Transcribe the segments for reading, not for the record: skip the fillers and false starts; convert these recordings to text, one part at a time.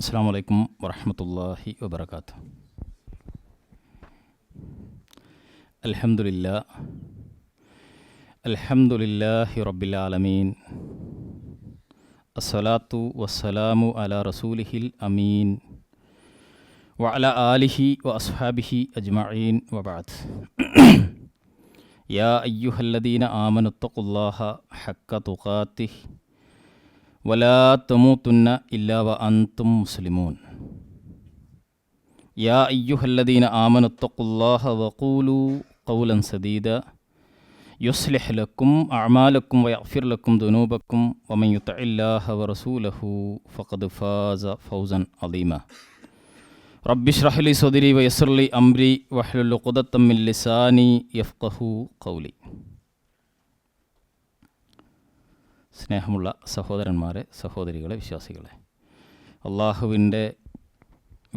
അസ്സാം വലൈക്കും വറഹമത്തല്ലാഹി വബർക്കാത്തു. അൽഹംദുലില്ലാഹി റബ്ബിൽ ആലമീൻ. അസ്സലാത്തു വസ്സലാമു അലാ റസൂലിഹിൽ അമീൻ വഅലാ ആലിഹി വ അസ്ഹാബിഹി അജ്മഈൻ വബഅദ്. യാ അയ്യുഹല്ലദീന ആമനുത്തഖുല്ലാഹ ഹഖ്ക തുഖാതിഹി വലാ തമൂതുന്ന ഇല്ലാ വ അൻതും മുസ്ലിമൂൻ. യാ അയ്യുഹല്ലദീന ആമനുത്തഖുല്ലാഹ വഖൂലൂ ഖൗലൻ സദീദ യുസ്ലിഹ് ലക്കും അഅമാലക്കും വയഗ്ഫിർ ലക്കും ദുനൂബക്കും വമൻ യുതിഇല്ലാഹ വറസൂലഹു ഫഖദ് ഫാസ ഫൗസൻ അദീമ. റബ്ബി ഇശ്റഹ് ലി സദ്രി വയസ്സിർ ലി അംരി വഹ്ലുൽ ഉഖ്ദത്തം മിൻ ലിസാനി യഫ്ഖഹു ഖൗലി. സ്നേഹമുള്ള സഹോദരന്മാരെ, സഹോദരികളെ, വിശ്വാസികളെ, അള്ളാഹുവിൻ്റെ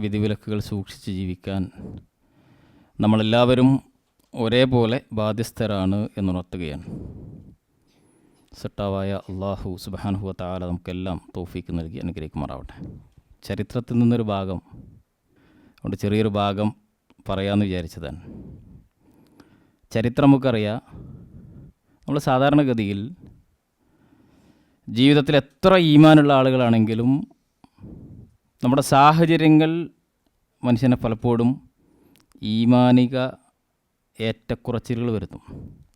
വിധിവിലക്കുകൾ സൂക്ഷിച്ച് ജീവിക്കാൻ നമ്മളെല്ലാവരും ഒരേപോലെ ബാധ്യസ്ഥരാണ് എന്നുണർത്തുകയാണ്. സട്ടാവായ അള്ളാഹു സുബ്ഹാനഹു വ തആല നമുക്കെല്ലാം തൗഫീക്ക് നൽകി അനുഗ്രഹിക്കുമാറാവട്ടെ. ചരിത്രത്തിൽ നിന്നൊരു ഭാഗം അതുകൊണ്ട് ചെറിയൊരു ഭാഗം പറയാമെന്ന് വിചാരിച്ചതാണ്. ചരിത്രം നമുക്കറിയാം. നമ്മൾ സാധാരണഗതിയിൽ ജീവിതത്തിൽ എത്ര ഈമാനുള്ള ആളുകളാണെങ്കിലും നമ്മുടെ സാഹചര്യങ്ങൾ മനുഷ്യനെ പലപ്പോഴും ഈമാനിക ഏറ്റക്കുറച്ചിലുകൾ വരുത്തും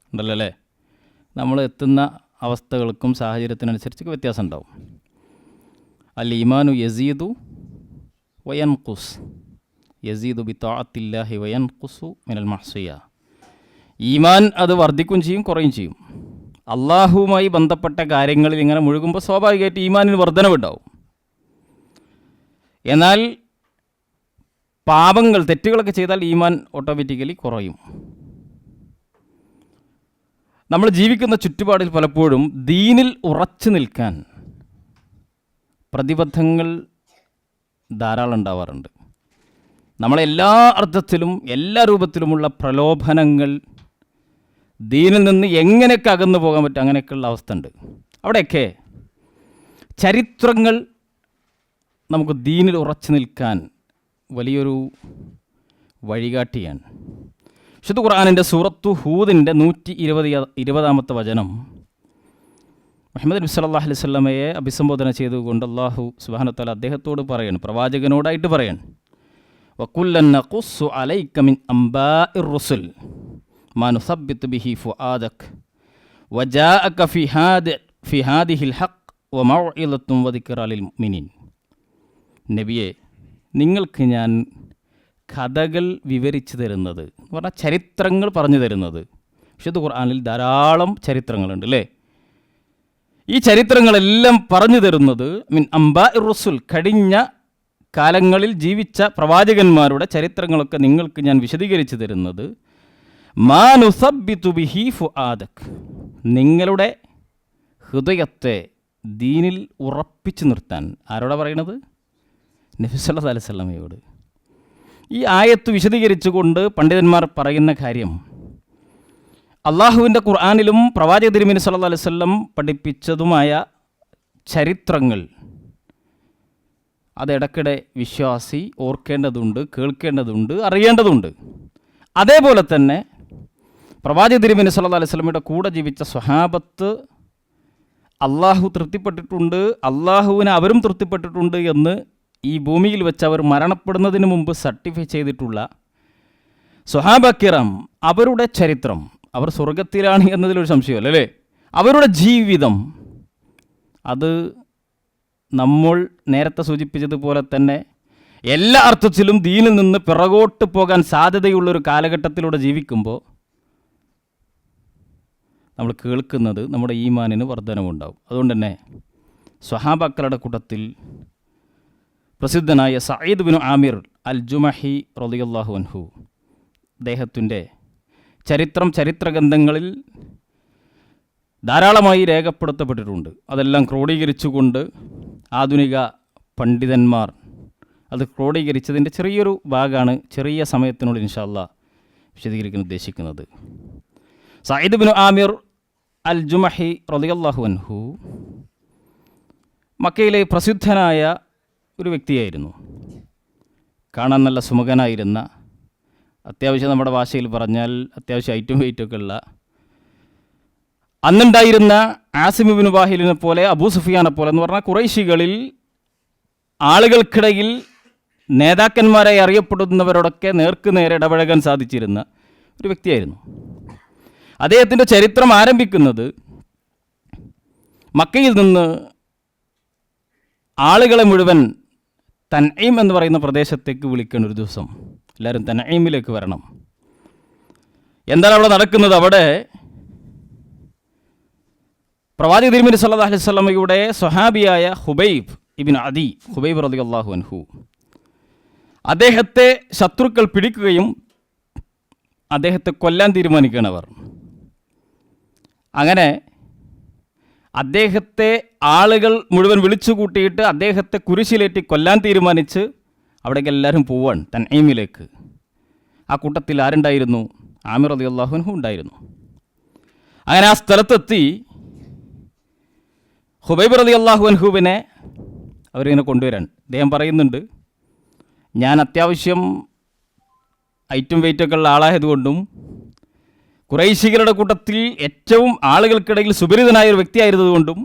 ഉണ്ടല്ലോ അല്ലേ. നമ്മൾ എത്തുന്ന അവസ്ഥകൾക്കും സാഹചര്യത്തിനനുസരിച്ച് വ്യത്യാസം ഉണ്ടാവും. അൽ ഈമാനു യസീദു വയൻഖുസ്, യസീദു ബി തഅത്തില്ലാഹി വയൻഖുസു മിനൽ മഅസിയ. ഈമാൻ അത് വർദ്ധിക്കുകയും ചെയ്യും, കുറയും ചെയ്യും. അള്ളാഹുവുമായി ബന്ധപ്പെട്ട കാര്യങ്ങളിൽ ഇങ്ങനെ മുഴുകുമ്പോൾ സ്വാഭാവികമായിട്ട് ഈമാനിന് വർധനവുണ്ടാവും. എന്നാൽ പാപങ്ങൾ, തെറ്റുകളൊക്കെ ചെയ്താൽ ഈമാൻ ഓട്ടോമാറ്റിക്കലി കുറയും. നമ്മൾ ജീവിക്കുന്ന ചുറ്റുപാടിൽ പലപ്പോഴും ദീനിൽ ഉറച്ചു നിൽക്കാൻ പ്രതിബദ്ധങ്ങൾ ധാരാളം ഉണ്ടാവാറുണ്ട്. നമ്മളെല്ലാ അർത്ഥത്തിലും എല്ലാ രൂപത്തിലുമുള്ള പ്രലോഭനങ്ങൾ, ദീനിൽ നിന്ന് എങ്ങനെയൊക്കെ അകന്നു പോകാൻ പറ്റും, അങ്ങനെയൊക്കെയുള്ള അവസ്ഥ ഉണ്ട്. അവിടെയൊക്കെ ചരിത്രങ്ങൾ നമുക്ക് ദീനിൽ ഉറച്ചു നിൽക്കാൻ വലിയൊരു വഴികാട്ടിയാണ്. വിശുദ്ധ ഖുർആനിൻ്റെ സൂറത്തു ഹൂദിൻ്റെ 120 വചനം മുഹമ്മദ് നബി സല്ലല്ലാഹു അലൈഹി വസല്ലമയെ അഭിസംബോധന ചെയ്തുകൊണ്ട് അല്ലാഹു സുബ്ഹാനഹു വ തആല അദ്ദേഹത്തോട് പറയാണ്, പ്രവാചകനോടായിട്ട് പറയാണ്, വകുല്ലൻ നഖുസ്സു അലൈക മിൻ അംബാഇർ റുസുൽ മാ നുസബ്ബിതു ബിഹി ഫുആദക വജാഅക ഫി ഹാദിഹിൽ ഹഖ് വമൗഇദത്തും വദിക്റാ ലിൽ മുഅ്മിനീൻ. നബിയെ, നിങ്ങൾക്ക് ഞാൻ കഥകൾ വിവരിച്ചു തരുന്നത് എന്ന് പറഞ്ഞാൽ ചരിത്രങ്ങൾ പറഞ്ഞു തരുന്നത്. വിശുദ്ധ ഖുർആനിൽ ധാരാളം ചരിത്രങ്ങളുണ്ട് അല്ലേ. ഈ ചരിത്രങ്ങളെല്ലാം പറഞ്ഞു തരുന്നത് മിൻ അംബാഇർ റുസുൽ, കഴിഞ്ഞ കാലങ്ങളിൽ ജീവിച്ച പ്രവാചകന്മാരുടെ ചരിത്രങ്ങളൊക്കെ നിങ്ങൾക്ക് ഞാൻ വിശദീകരിച്ചു തരുന്നത് മാ നുസബ്ബിതു ബിഹി ഫുആദക്, നിങ്ങളുടെ ഹൃദയത്തെ ദീനിൽ ഉറപ്പിച്ചു നിർത്താൻ. ആരോടാ പറയണത്? നബി സല്ലല്ലാഹു അലൈഹി വസല്ലമയോട്. ഈ ആയത്ത് വിശദീകരിച്ചുകൊണ്ട് പണ്ഡിതന്മാർ പറയുന്ന കാര്യം, അള്ളാഹുവിൻ്റെ ഖുർആനിലും പ്രവാചക തിരുമേനി സല്ലല്ലാഹു അലൈഹി വസല്ലം പഠിപ്പിച്ചതുമായ ചരിത്രങ്ങൾ അതിടയ്ക്കിടെ വിശ്വാസി ഓർക്കേണ്ടതുണ്ട്, കേൾക്കേണ്ടതുണ്ട്, അറിയേണ്ടതുണ്ട്. അതേപോലെ തന്നെ പ്രവാചക തിരുമേനി സല്ലല്ലാഹു അലൈഹി വസല്ലമയുടെ കൂടെ ജീവിച്ച സ്വഹാബത്ത് അള്ളാഹു തൃപ്തിപ്പെട്ടിട്ടുണ്ട്, അള്ളാഹുവിനെ അവരും തൃപ്തിപ്പെട്ടിട്ടുണ്ട് എന്ന് ഈ ഭൂമിയിൽ വെച്ച് അവർ മരണപ്പെടുന്നതിന് മുമ്പ് സർട്ടിഫൈ ചെയ്തിട്ടുള്ള സ്വഹാബ കിറാം, അവരുടെ ചരിത്രം, അവർ സ്വർഗത്തിലാണ് എന്നതിലൊരു സംശയമല്ല അല്ലേ. അവരുടെ ജീവിതം അത് നമ്മൾ നേരത്തെ സൂചിപ്പിച്ചതുപോലെ തന്നെ എല്ലാ അർത്ഥത്തിലും ദീനിൽ നിന്ന് പിറകോട്ട് പോകാൻ സാധ്യതയുള്ളൊരു കാലഘട്ടത്തിലൂടെ ജീവിക്കുമ്പോൾ നമ്മൾ കേൾക്കുന്നത് നമ്മുടെ ഈമാനിന് വർധനവുണ്ടാവും. അതുകൊണ്ട് തന്നെ സ്വഹാബാക്കളുടെ കൂട്ടത്തിൽ പ്രസിദ്ധനായ സഈദ് ബിൻ ആമിർ അൽ ജുമഹി റളിയല്ലാഹു അൻഹു, അദ്ദേഹത്തിൻ്റെ ചരിത്രഗ്രന്ഥങ്ങളിൽ ധാരാളമായി രേഖപ്പെടുത്തപ്പെട്ടിട്ടുണ്ട്. അതെല്ലാം ക്രോഡീകരിച്ചുകൊണ്ട് ആധുനിക പണ്ഡിതന്മാർ അത് ക്രോഡീകരിച്ചതിൻ്റെ ചെറിയൊരു ഭാഗമാണ് ചെറിയ സമയത്തിനുള്ളിൽ ഇൻഷാ അല്ലാഹ് വിശദീകരിക്കാൻ ഉദ്ദേശിക്കുന്നത്. സഈദ് ബിൻ ആമിർ അൽ ജുമഹി റളിയല്ലാഹു അൻഹു മക്കയിലെ പ്രസിദ്ധനായ ഒരു വ്യക്തിയായിരുന്നു. കാണാൻ നല്ല സുമുഖനായിരുന്ന, അത്യാവശ്യം നമ്മുടെ ഭാഷയിൽ പറഞ്ഞാൽ അത്യാവശ്യം ഐറ്റും വെയിറ്റൊക്കെ ഉള്ള, അന്നുണ്ടായിരുന്ന ആസിം ഇബ്നു വാഹിലിനെ പോലെ, അബൂ സുഫിയാനെ പോലെ എന്ന് പറഞ്ഞാൽ ഖുറൈശികളിൽ ആളുകൾക്കിടയിൽ നേതാക്കന്മാരായി അറിയപ്പെടുന്നവരോടൊക്കെ നേർക്ക് നേരെ ഇടപഴകാൻ സാധിച്ചിരുന്ന ഒരു വ്യക്തിയായിരുന്നു. അദ്ദേഹത്തിൻ്റെ ചരിത്രം ആരംഭിക്കുന്നത് മക്കയിൽ നിന്ന് ആളുകളെ മുഴുവൻ തൻഈം എന്ന് പറയുന്ന പ്രദേശത്തേക്ക് വിളിക്കണം. ഒരു ദിവസം എല്ലാവരും തൻഈമിലേക്ക് വരണം. എന്താണ് അവിടെ നടക്കുന്നത്? അവിടെ പ്രവാചക തിരുമേനി സല്ലല്ലാഹു അലൈഹി വസല്ലമയുടെ സ്വഹാബിയായ ഹുബൈബ് ഇബ്നു അദി, ഹുബൈബ് റളിയല്ലാഹു അൻഹു, അദ്ദേഹത്തെ ശത്രുക്കൾ പിടിക്കുകയും അദ്ദേഹത്തെ കൊല്ലാൻ തീരുമാനിക്കുകയാണവർ. അങ്ങനെ അദ്ദേഹത്തെ ആളുകൾ മുഴുവൻ വിളിച്ചു കൂട്ടിയിട്ട് അദ്ദേഹത്തെ കുരിശിലേറ്റി കൊല്ലാൻ തീരുമാനിച്ച് അവിടേക്ക് എല്ലാവരും പോവാൻ തൻഈമിലേക്ക്. ആ കൂട്ടത്തിൽ ആരുണ്ടായിരുന്നു? ആമിർ റളിയല്ലാഹു അൻഹു ഉണ്ടായിരുന്നു. അങ്ങനെ ആ സ്ഥലത്തെത്തി ഹുബൈബ് റളിയല്ലാഹു അൻഹുവിനെ അവരിങ്ങനെ കൊണ്ടുവരാൻ. അദ്ദേഹം പറയുന്നുണ്ട്, ഞാൻ അത്യാവശ്യം ഐറ്റും വെയിറ്റൊക്കെ ഉള്ള ആളായതുകൊണ്ടും ഖുറൈശികളുടെ കൂട്ടത്തിൽ ഏറ്റവും ആളുകൾക്കിടയിൽ സുപരിതനായ ഒരു വ്യക്തിയായിരുന്നതുകൊണ്ടും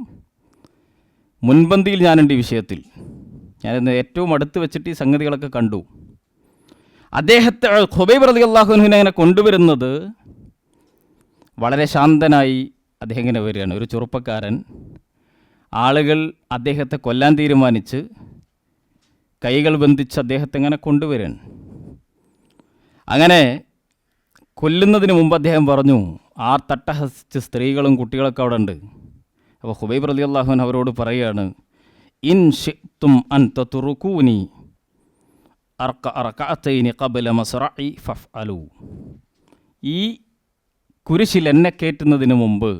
മുൻപന്തിയിൽ ഞാനുണ്ട് ഈ വിഷയത്തിൽ. ഞാനിന്ന് ഏറ്റവും അടുത്ത് വെച്ചിട്ട് ഈ സംഗതികളൊക്കെ കണ്ടു. അദ്ദേഹത്തെ ഹുബൈബ് റളിയല്ലാഹു അൻഹുവിനെ അങ്ങനെ കൊണ്ടുവരുന്നത് വളരെ ശാന്തനായി അദ്ദേഹം ഇങ്ങനെ വരികയാണ്. ഒരു ചെറുപ്പക്കാരൻ. ആളുകൾ അദ്ദേഹത്തെ കൊല്ലാൻ തീരുമാനിച്ച് കൈകൾ ബന്ധിച്ച് അദ്ദേഹത്തെ ഇങ്ങനെ കൊണ്ടുവരാൻ. അങ്ങനെ കൊല്ലുന്നതിന് മുമ്പ് അദ്ദേഹം പറഞ്ഞു, ആ തട്ടഹസിച്ച് സ്ത്രീകളും കുട്ടികളൊക്കെ അവിടെ ഉണ്ട്. അപ്പോൾ ഹുബൈബ് റളിയല്ലാഹു അൻഹു അവരോട് പറയുകയാണ്, ഇൻ ശിഅ്തും അൻ തത്റുകൂനി റകഅതൈനി ഖബ്ല മസ്റഇ ഫഫ്അലു. ഈ കുരിശിൽ എന്നെ കയറ്റുന്നതിന് മുമ്പ്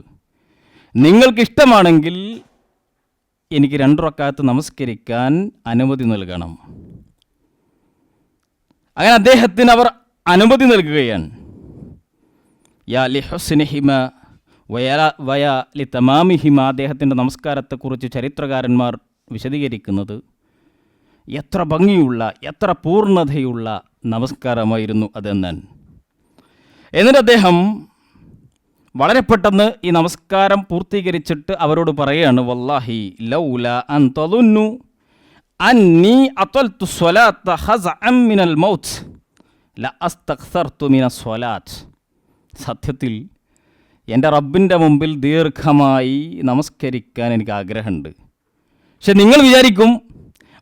നിങ്ങൾക്കിഷ്ടമാണെങ്കിൽ എനിക്ക് 2 റക്അത്ത് നമസ്കരിക്കാൻ അനുമതി നൽകണം. അങ്ങനെ അദ്ദേഹത്തിന് അവർ അനുമതി നൽകുകയാണ്. യാ ലിഹുസ്നിഹിമ വയ ലിതമാമിഹിമ. അദ്ദേഹത്തിൻ്റെ നമസ്കാരത്തെക്കുറിച്ച് ചരിത്രകാരന്മാർ വിശദീകരിക്കുന്നത് എത്ര ഭംഗിയുള്ള, എത്ര പൂർണ്ണതയുള്ള നമസ്കാരമായിരുന്നു അതെന്നാണ്. എന്നിട്ട് അദ്ദേഹം വളരെ പെട്ടെന്ന് ഈ നമസ്കാരം പൂർത്തീകരിച്ചിട്ട് അവരോട് പറയുകയാണ്, വല്ലാഹി ലൗല അൻ തളുന്നു അന്നി അത്വൽതു സ്വലാത്ത ഹസഅൻ മിനൽ മൗത്ത് ലഅസ്തക്സർതു മിനസ് സ്വലാത്ത്. സത്യത്തിൽ എൻ്റെ റബ്ബിൻ്റെ മുമ്പിൽ ദീർഘമായി നമസ്കരിക്കാൻ എനിക്ക് ആഗ്രഹമുണ്ട്. പക്ഷെ നിങ്ങൾ വിചാരിക്കും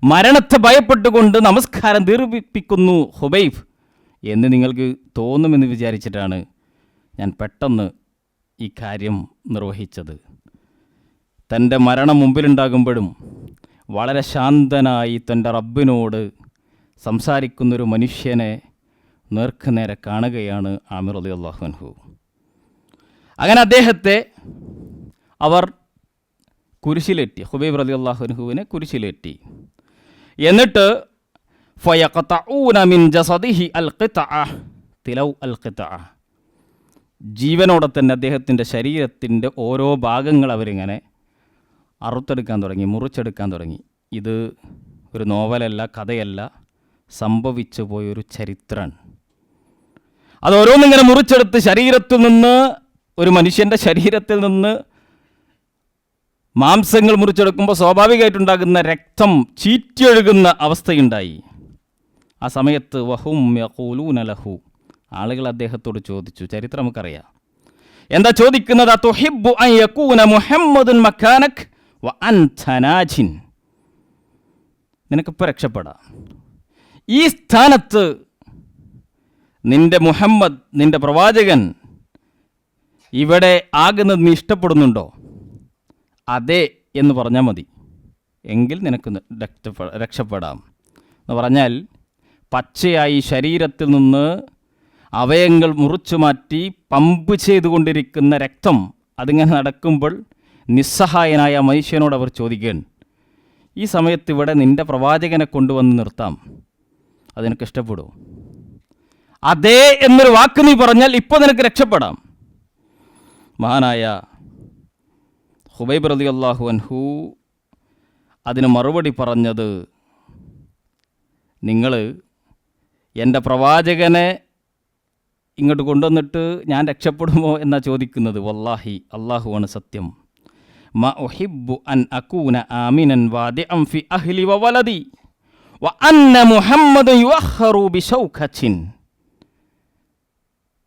മരണത്തെ ഭയപ്പെട്ടുകൊണ്ട് നമസ്കാരം ദീർഘിപ്പിക്കുന്നു ഹുബൈബ് എന്ന് നിങ്ങൾക്ക് തോന്നുമെന്ന് വിചാരിച്ചിട്ടാണ് ഞാൻ പെട്ടെന്ന് ഈ കാര്യം നിർവഹിച്ചത്. തൻ്റെ മരണം മുമ്പിലുണ്ടാകുമ്പോഴും വളരെ ശാന്തനായി തൻ്റെ റബ്ബിനോട് സംസാരിക്കുന്നൊരു മനുഷ്യനെ നേർക്കുനേരെ കാണുകയാണ് ആമിർ റളിയല്ലാഹു അൻഹു. അങ്ങനെ അദ്ദേഹത്തെ അവർ കുരിശിലേറ്റി, ഹുബൈബ് റളിയല്ലാഹു അൻഹുവിനെ കുരിശിലേറ്റി. എന്നിട്ട് ഫയഖതഊന മിൻ ജസദിഹി അൽ ഖിതഅ തിലൗ അൽ ഖിതഅ. ജീവനോടെ തന്നെ അദ്ദേഹത്തിൻ്റെ ശരീരത്തിൻ്റെ ഓരോ ഭാഗങ്ങൾ അവരിങ്ങനെ അറുത്തെടുക്കാൻ തുടങ്ങി, മുറിച്ചെടുക്കാൻ തുടങ്ങി. ഇത് ഒരു നോവലല്ല, കഥയല്ല, സംഭവിച്ചു പോയൊരു ചരിത്രമാണ്. അത് ഓരോന്നിങ്ങനെ മുറിച്ചെടുത്ത് ശരീരത്തിൽ നിന്ന്, ഒരു മനുഷ്യൻ്റെ ശരീരത്തിൽ നിന്ന് മാംസങ്ങൾ മുറിച്ചെടുക്കുമ്പോൾ സ്വാഭാവികമായിട്ടുണ്ടാകുന്ന രക്തം ചീറ്റിയൊഴുകുന്ന അവസ്ഥയുണ്ടായി. ആ സമയത്ത് വഹും യഖൂലൂന ലഹു, ആളുകൾ അദ്ദേഹത്തോട് ചോദിച്ചു. ചരിത്രം നമുക്കറിയാം. എന്താ ചോദിക്കുന്നത്? അതുഹിബ്ബു അൻ യകൂന മുഹമ്മദുൻ മക്കാനക് വ അൻത നാജിൻ. നിനക്കിപ്പോൾ രക്ഷപ്പെടാം. ഈ സ്ഥാനത്ത് നിന്റെ മുഹമ്മദ്, നിന്റെ പ്രവാചകൻ ഇവിടെ ആകുന്നത് നീ ഇഷ്ടപ്പെടുന്നുണ്ടോ? അതെ എന്ന് പറഞ്ഞാൽ മതി, എങ്കിൽ നിനക്ക് രക്ഷപ്പെടാം എന്ന് പറഞ്ഞാൽ, പച്ചയായി ശരീരത്തിൽ നിന്ന് അവയങ്ങൾ മുറിച്ചു മാറ്റി പമ്പ് ചെയ്തുകൊണ്ടിരിക്കുന്ന രക്തം അതിങ്ങനെ നടക്കുമ്പോൾ നിസ്സഹായനായ മനുഷ്യനോട് അവർ ചോദിക്കുകയാണ്, ഈ സമയത്ത് ഇവിടെ നിൻ്റെ പ്രവാചകനെ കൊണ്ടുവന്ന് നിർത്താം, അതെനിക്ക് ഇഷ്ടപ്പെടുമോ? അതേ എന്നൊരു വാക്ക് നീ പറഞ്ഞാൽ ഇപ്പോൾ നിനക്ക് രക്ഷപ്പെടാം. മഹാനായ ഹുബൈബ് റളിയല്ലാഹു അൻഹു അതിന് മറുപടി പറഞ്ഞത്, നിങ്ങൾ എൻ്റെ പ്രവാചകനെ ഇങ്ങോട്ട് കൊണ്ടുവന്നിട്ട് ഞാൻ രക്ഷപ്പെടുമോ എന്നാണ് ചോദിക്കുന്നത്. വല്ലാഹി, അള്ളാഹുവാണ് സത്യം. മ ഉഹിബ്ബു അൻ അകൂന ആമിനൻ വാദിഅൻ ഫി അഹ്ലി വ വലദി വ അന്ന മുഹമ്മദൻ യുഅഖറു ബിശൗഖത്തിൻ.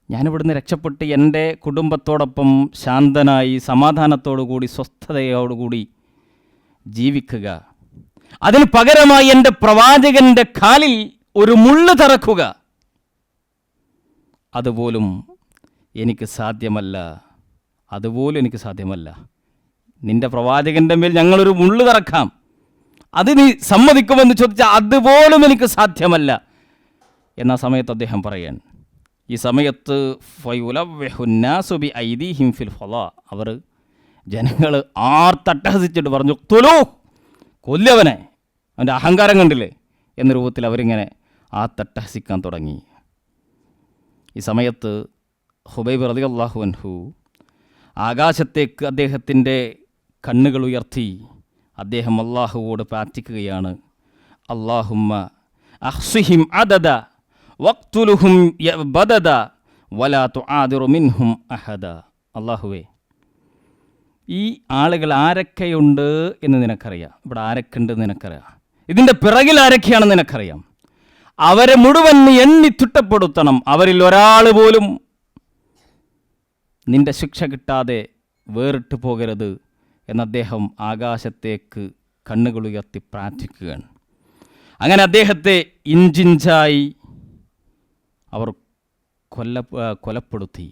ഞാനിവിടുന്ന് രക്ഷപ്പെട്ട് എൻ്റെ കുടുംബത്തോടൊപ്പം ശാന്തനായി സമാധാനത്തോടുകൂടി സ്വസ്ഥതയോടുകൂടി ജീവിക്കുക, അതിന് പകരമായി എൻ്റെ പ്രവാചകൻ്റെ കാലിൽ ഒരു മുള്ള് തറക്കുക, അതുപോലും എനിക്ക് സാധ്യമല്ല. നിൻ്റെ പ്രവാചകൻ്റെ മേൽ ഞങ്ങളൊരു മുള്ള് തറക്കാം, അത് നീ സമ്മതിക്കുമെന്ന് ചോദിച്ചാൽ അതുപോലും എനിക്ക് സാധ്യമല്ല എന്ന സമയത്ത് അദ്ദേഹം പറയാൻ, ഈ സമയത്ത് ഫയുലവ്വഹുന്നാസുബി ഐദീഹിം ഫിൽ ഫളാ, അവർ ജനങ്ങൾ ആർത്തട്ടഹസിച്ചിട്ട് പറഞ്ഞു, തുലൂ, കൊല്ലവനെ, അവൻ്റെ അഹങ്കാരം കണ്ടില്ലേ എന്ന രൂപത്തിൽ അവരിങ്ങനെ തട്ടഹസിക്കാൻ തുടങ്ങി. ഈ സമയത്ത് ഹുബൈബ് റളിയല്ലാഹു അൻഹു ആകാശത്തേക്ക് അദ്ദേഹത്തിൻ്റെ കണ്ണുകൾ ഉയർത്തി അദ്ദേഹം അള്ളാഹുവോട് പ്രാർത്ഥിക്കുകയാണ്. അല്ലാഹുമ്മ അഹ്സിഹിം അദദ വഖ്തുലുഹും ബദദ വലാ തുആദിറു മിൻഹും അഹദ. അല്ലാഹുവേ, ഈ ആളുകൾ ആരൊക്കെയുണ്ട് എന്ന് നിനക്കറിയാം, ഇവിടെ ആരൊക്കെയുണ്ടെന്ന് നിനക്കറിയാം, ഇതിൻ്റെ പിറകിൽ ആരൊക്കെയാണെന്ന് നിനക്കറിയാം. അവരെ മുഴുവൻ എണ്ണി തിട്ടപ്പെടുത്തണം, അവരിൽ ഒരാൾ പോലും നിന്റെ ശിക്ഷ കിട്ടാതെ വേറിട്ട് പോകരുത് എന്ന് അദ്ദേഹം ആകാശത്തേക്ക് കണ്ണുകളുയർത്തി പ്രാർത്ഥിക്കുകയാണ്. അങ്ങനെ അദ്ദേഹത്തെ ഇഞ്ചിഞ്ചായി അവർ കൊലപ്പെടുത്തി.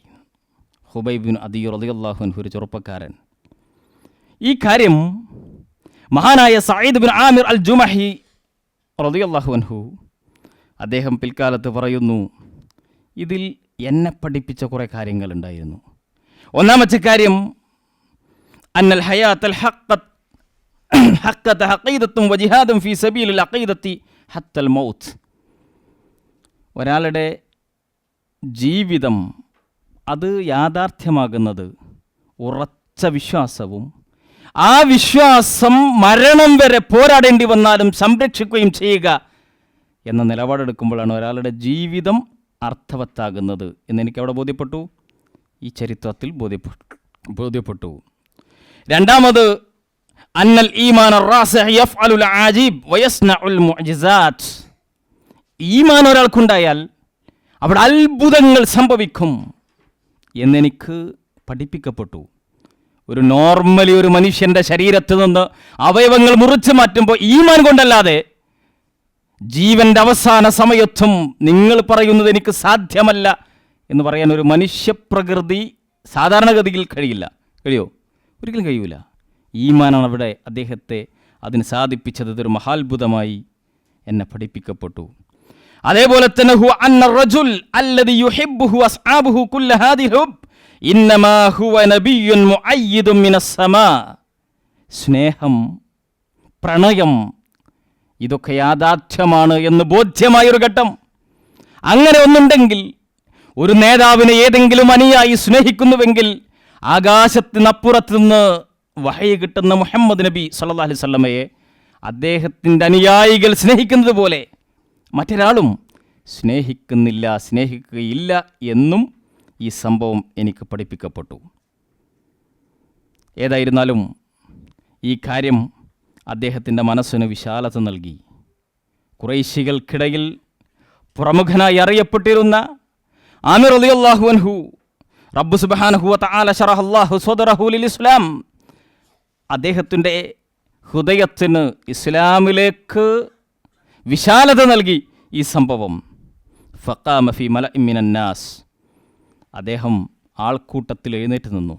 ഹുബൈബ് ബിൻ അദി റളിയല്ലാഹു അൻഹു, ഒരു ചെറുപ്പക്കാരൻ. ഈ കാര്യം മഹാനായ സഈദ് ബിൻ ആമിർ അൽ ജുമഹി റളിയല്ലാഹു അൻഹു അദ്ദേഹം പിൽക്കാലത്ത് പറയുന്നു, ഇതിൽ എന്നെ പഠിപ്പിച്ച കുറേ കാര്യങ്ങളുണ്ടായിരുന്നു. ഒന്നാമത്തെ കാര്യം, അന്നൽ ഹയാത്തൽ ഹഖ്ഖത ഹഖീദത്തും വജിഹാദും ഫീ സബീലിൽ അഖീദത്തി ഹത്തൽ മൗത്ത്. ഒരാളുടെ ജീവിതം അത് യാഥാർത്ഥ്യമാകുന്നത് ഉറച്ച വിശ്വാസവും ആ വിശ്വാസം മരണം വരെ പോരാടേണ്ടി വന്നാലും സംരക്ഷിക്കുകയും ചെയ്യുക എന്ന നിലപാടെടുക്കുമ്പോഴാണ് ഒരാളുടെ ജീവിതം അർത്ഥവത്താകുന്നത് എന്നെനിക്ക് അവിടെ ബോധ്യപ്പെട്ടു, ഈ ചരിത്രത്തിൽ ബോധ്യപ്പെട്ടു. രണ്ടാമത്, അന്നൽ ഈമാൻ റാസിഹ് യഫ്അലുൽ ആജീബ് വയസ്നഉൽ മുഅ്ജിസാത്ത്. ഈമാൻ ഒരാൾക്കുണ്ടായാൽ അവിടെ അത്ഭുതങ്ങൾ സംഭവിക്കും എന്നെനിക്ക് പഠിപ്പിക്കപ്പെട്ടു. ഒരു നോർമലി ഒരു മനുഷ്യൻ്റെ ശരീരത്തിൽ നിന്ന് അവയവങ്ങൾ മുറിച്ച് മാറ്റുമ്പോൾ ഈമാൻ കൊണ്ടല്ലാതെ ജീവൻ്റെ അവസാന സമയത്തും നിങ്ങൾ പറയുന്നത് എനിക്ക് സാധ്യമല്ല എന്ന് പറയാൻ ഒരു മനുഷ്യപ്രകൃതി സാധാരണഗതിയിൽ കഴിയോ? ഒരിക്കലും കഴിയൂല. ഈമാനാണ് അവിടെ അദ്ദേഹത്തെ അതിന് സാധിപ്പിച്ചത്. ഇതൊരു മഹാത്ഭുതമായി എന്നെ പഠിപ്പിക്കപ്പെട്ടു. അതേപോലെ തന്നെ ഹുവ അന്ന റജുൽ അല്ലദി യുഹിബ്ബുഹു അസ്ഹാബുഹു കുല്ല ഹാദിഹിൽ ഹുബ് ഇന്നമാ ഹുവ നബിയ്യുൻ മുഅയ്യിദുൻ മിനസ് സമാ. സ്നേഹം, പ്രണയം, ഇതൊക്കെ യാഥാർത്ഥ്യമാണ് എന്ന് ബോധ്യമായൊരു ഘട്ടം. അങ്ങനെ ഒന്നുണ്ടെങ്കിൽ, ഒരു നേതാവിനെ ഏതെങ്കിലും അനുയായി സ്നേഹിക്കുന്നുവെങ്കിൽ ആകാശത്തിനപ്പുറത്ത് നിന്ന് വഹയ് കിട്ടുന്ന മുഹമ്മദ് നബി സല്ലല്ലാഹു അലൈഹി വസല്ലമയെ അദ്ദേഹത്തിൻ്റെ അനുയായികൾ സ്നേഹിക്കുന്നത് പോലെ മറ്റൊരാളും സ്നേഹിക്കുകയില്ല എന്നും ഈ സംഭവം എനിക്ക് പഠിപ്പിക്കപ്പെട്ടു. ഏതായിരുന്നാലും ഈ കാര്യം അദ്ദേഹത്തിൻ്റെ മനസ്സിന് വിശാലത നൽകി. ഖുറൈശികൾക്കിടയിൽ പ്രമുഖനായി അറിയപ്പെട്ടിരുന്ന ആമിർ റളിയല്ലാഹു അൻഹു, റബ്ബ് സുബ്ഹാനഹു വ തആല ശറഹല്ലാഹു സദറഹു ലിൽ ഇസ്ലാം, അദ്ദേഹത്തിൻ്റെ ഹൃദയത്തിന് ഇസ്ലാമിലേക്ക് വിശാലത നൽകി ഈ സംഭവം. ഫഖാമ ഫി മലഇൻ മിനൻ നാസ്, അദ്ദേഹം ആൾക്കൂട്ടത്തിൽ എഴുന്നേറ്റ് നിന്നു.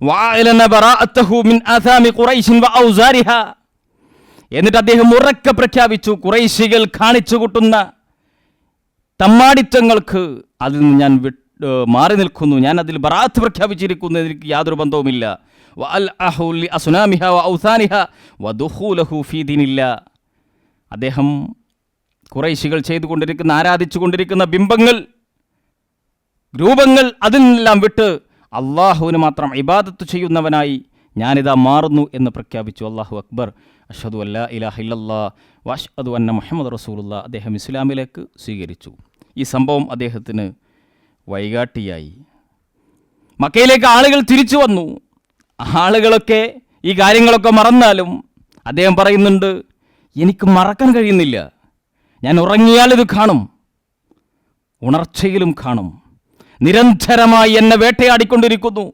വഅലന ബറാഅതഹു മിൻ ആസാമി ഖുറൈശിൻ വഔസാരിഹ, എന്നിട്ട് അദ്ദേഹം ഉറക്കെ പ്രഖ്യാപിച്ചു, ഖുറൈശികൾ കാണിച്ചു കൂട്ടുന്ന തമ്മാടിത്തങ്ങൾക്ക് അതിൽ നിന്ന് ഞാൻ മാറി നിൽക്കുന്നു, ഞാൻ അതിൽ ബറാഅത്ത് പ്രഖ്യാപിച്ചിരിക്കുന്നു, എനിക്ക് യാതൊരു ബന്ധവുമില്ല. വഅൽഅഹു ലി അസ്നാമിഹ വഔസാനിഹ വദുഖൂലഹു ഫീ ദീനില്ലാ, അദ്ദേഹം ഖുറൈശികൾ ചെയ്തുകൊണ്ടിരിക്കുന്ന, ആരാധിച്ചുകൊണ്ടിരിക്കുന്ന ബിംബങ്ങൾ, രൂപങ്ങൾ, അതിനെല്ലാം വിട്ട് അള്ളാഹുവിന് മാത്രം ഇബാദത്ത് ചെയ്യുന്നവനായി ഞാനിതാ മാറുന്നു എന്ന് പ്രഖ്യാപിച്ചു. അല്ലാഹു അക്ബർ, അഷ്ഹദു അല്ലാ ഇലാഹ ഇല്ലല്ലാഹ് വഅഷ്ഹദു അന്ന മുഹമ്മദ് റസൂലുള്ളാഹ്. അദ്ദേഹം ഇസ്ലാമിലേക്ക് സ്വീകരിച്ചു. ഈ സംഭവം അദ്ദേഹത്തിന് വഴികാട്ടിയായി. മക്കയിലേക്ക് ആളുകൾ തിരിച്ചു വന്നു. ആളുകളൊക്കെ ഈ കാര്യങ്ങളൊക്കെ മറന്നാലും അദ്ദേഹം പറയുന്നുണ്ട്, എനിക്ക് മറക്കാൻ കഴിയുന്നില്ല. ഞാൻ ഉറങ്ങിയാലിത് കാണും, ഉണർച്ചയിലും കാണും. നിരന്തരമായി എന്നെ വേട്ടയാടിക്കൊണ്ടിരിക്കുന്നു.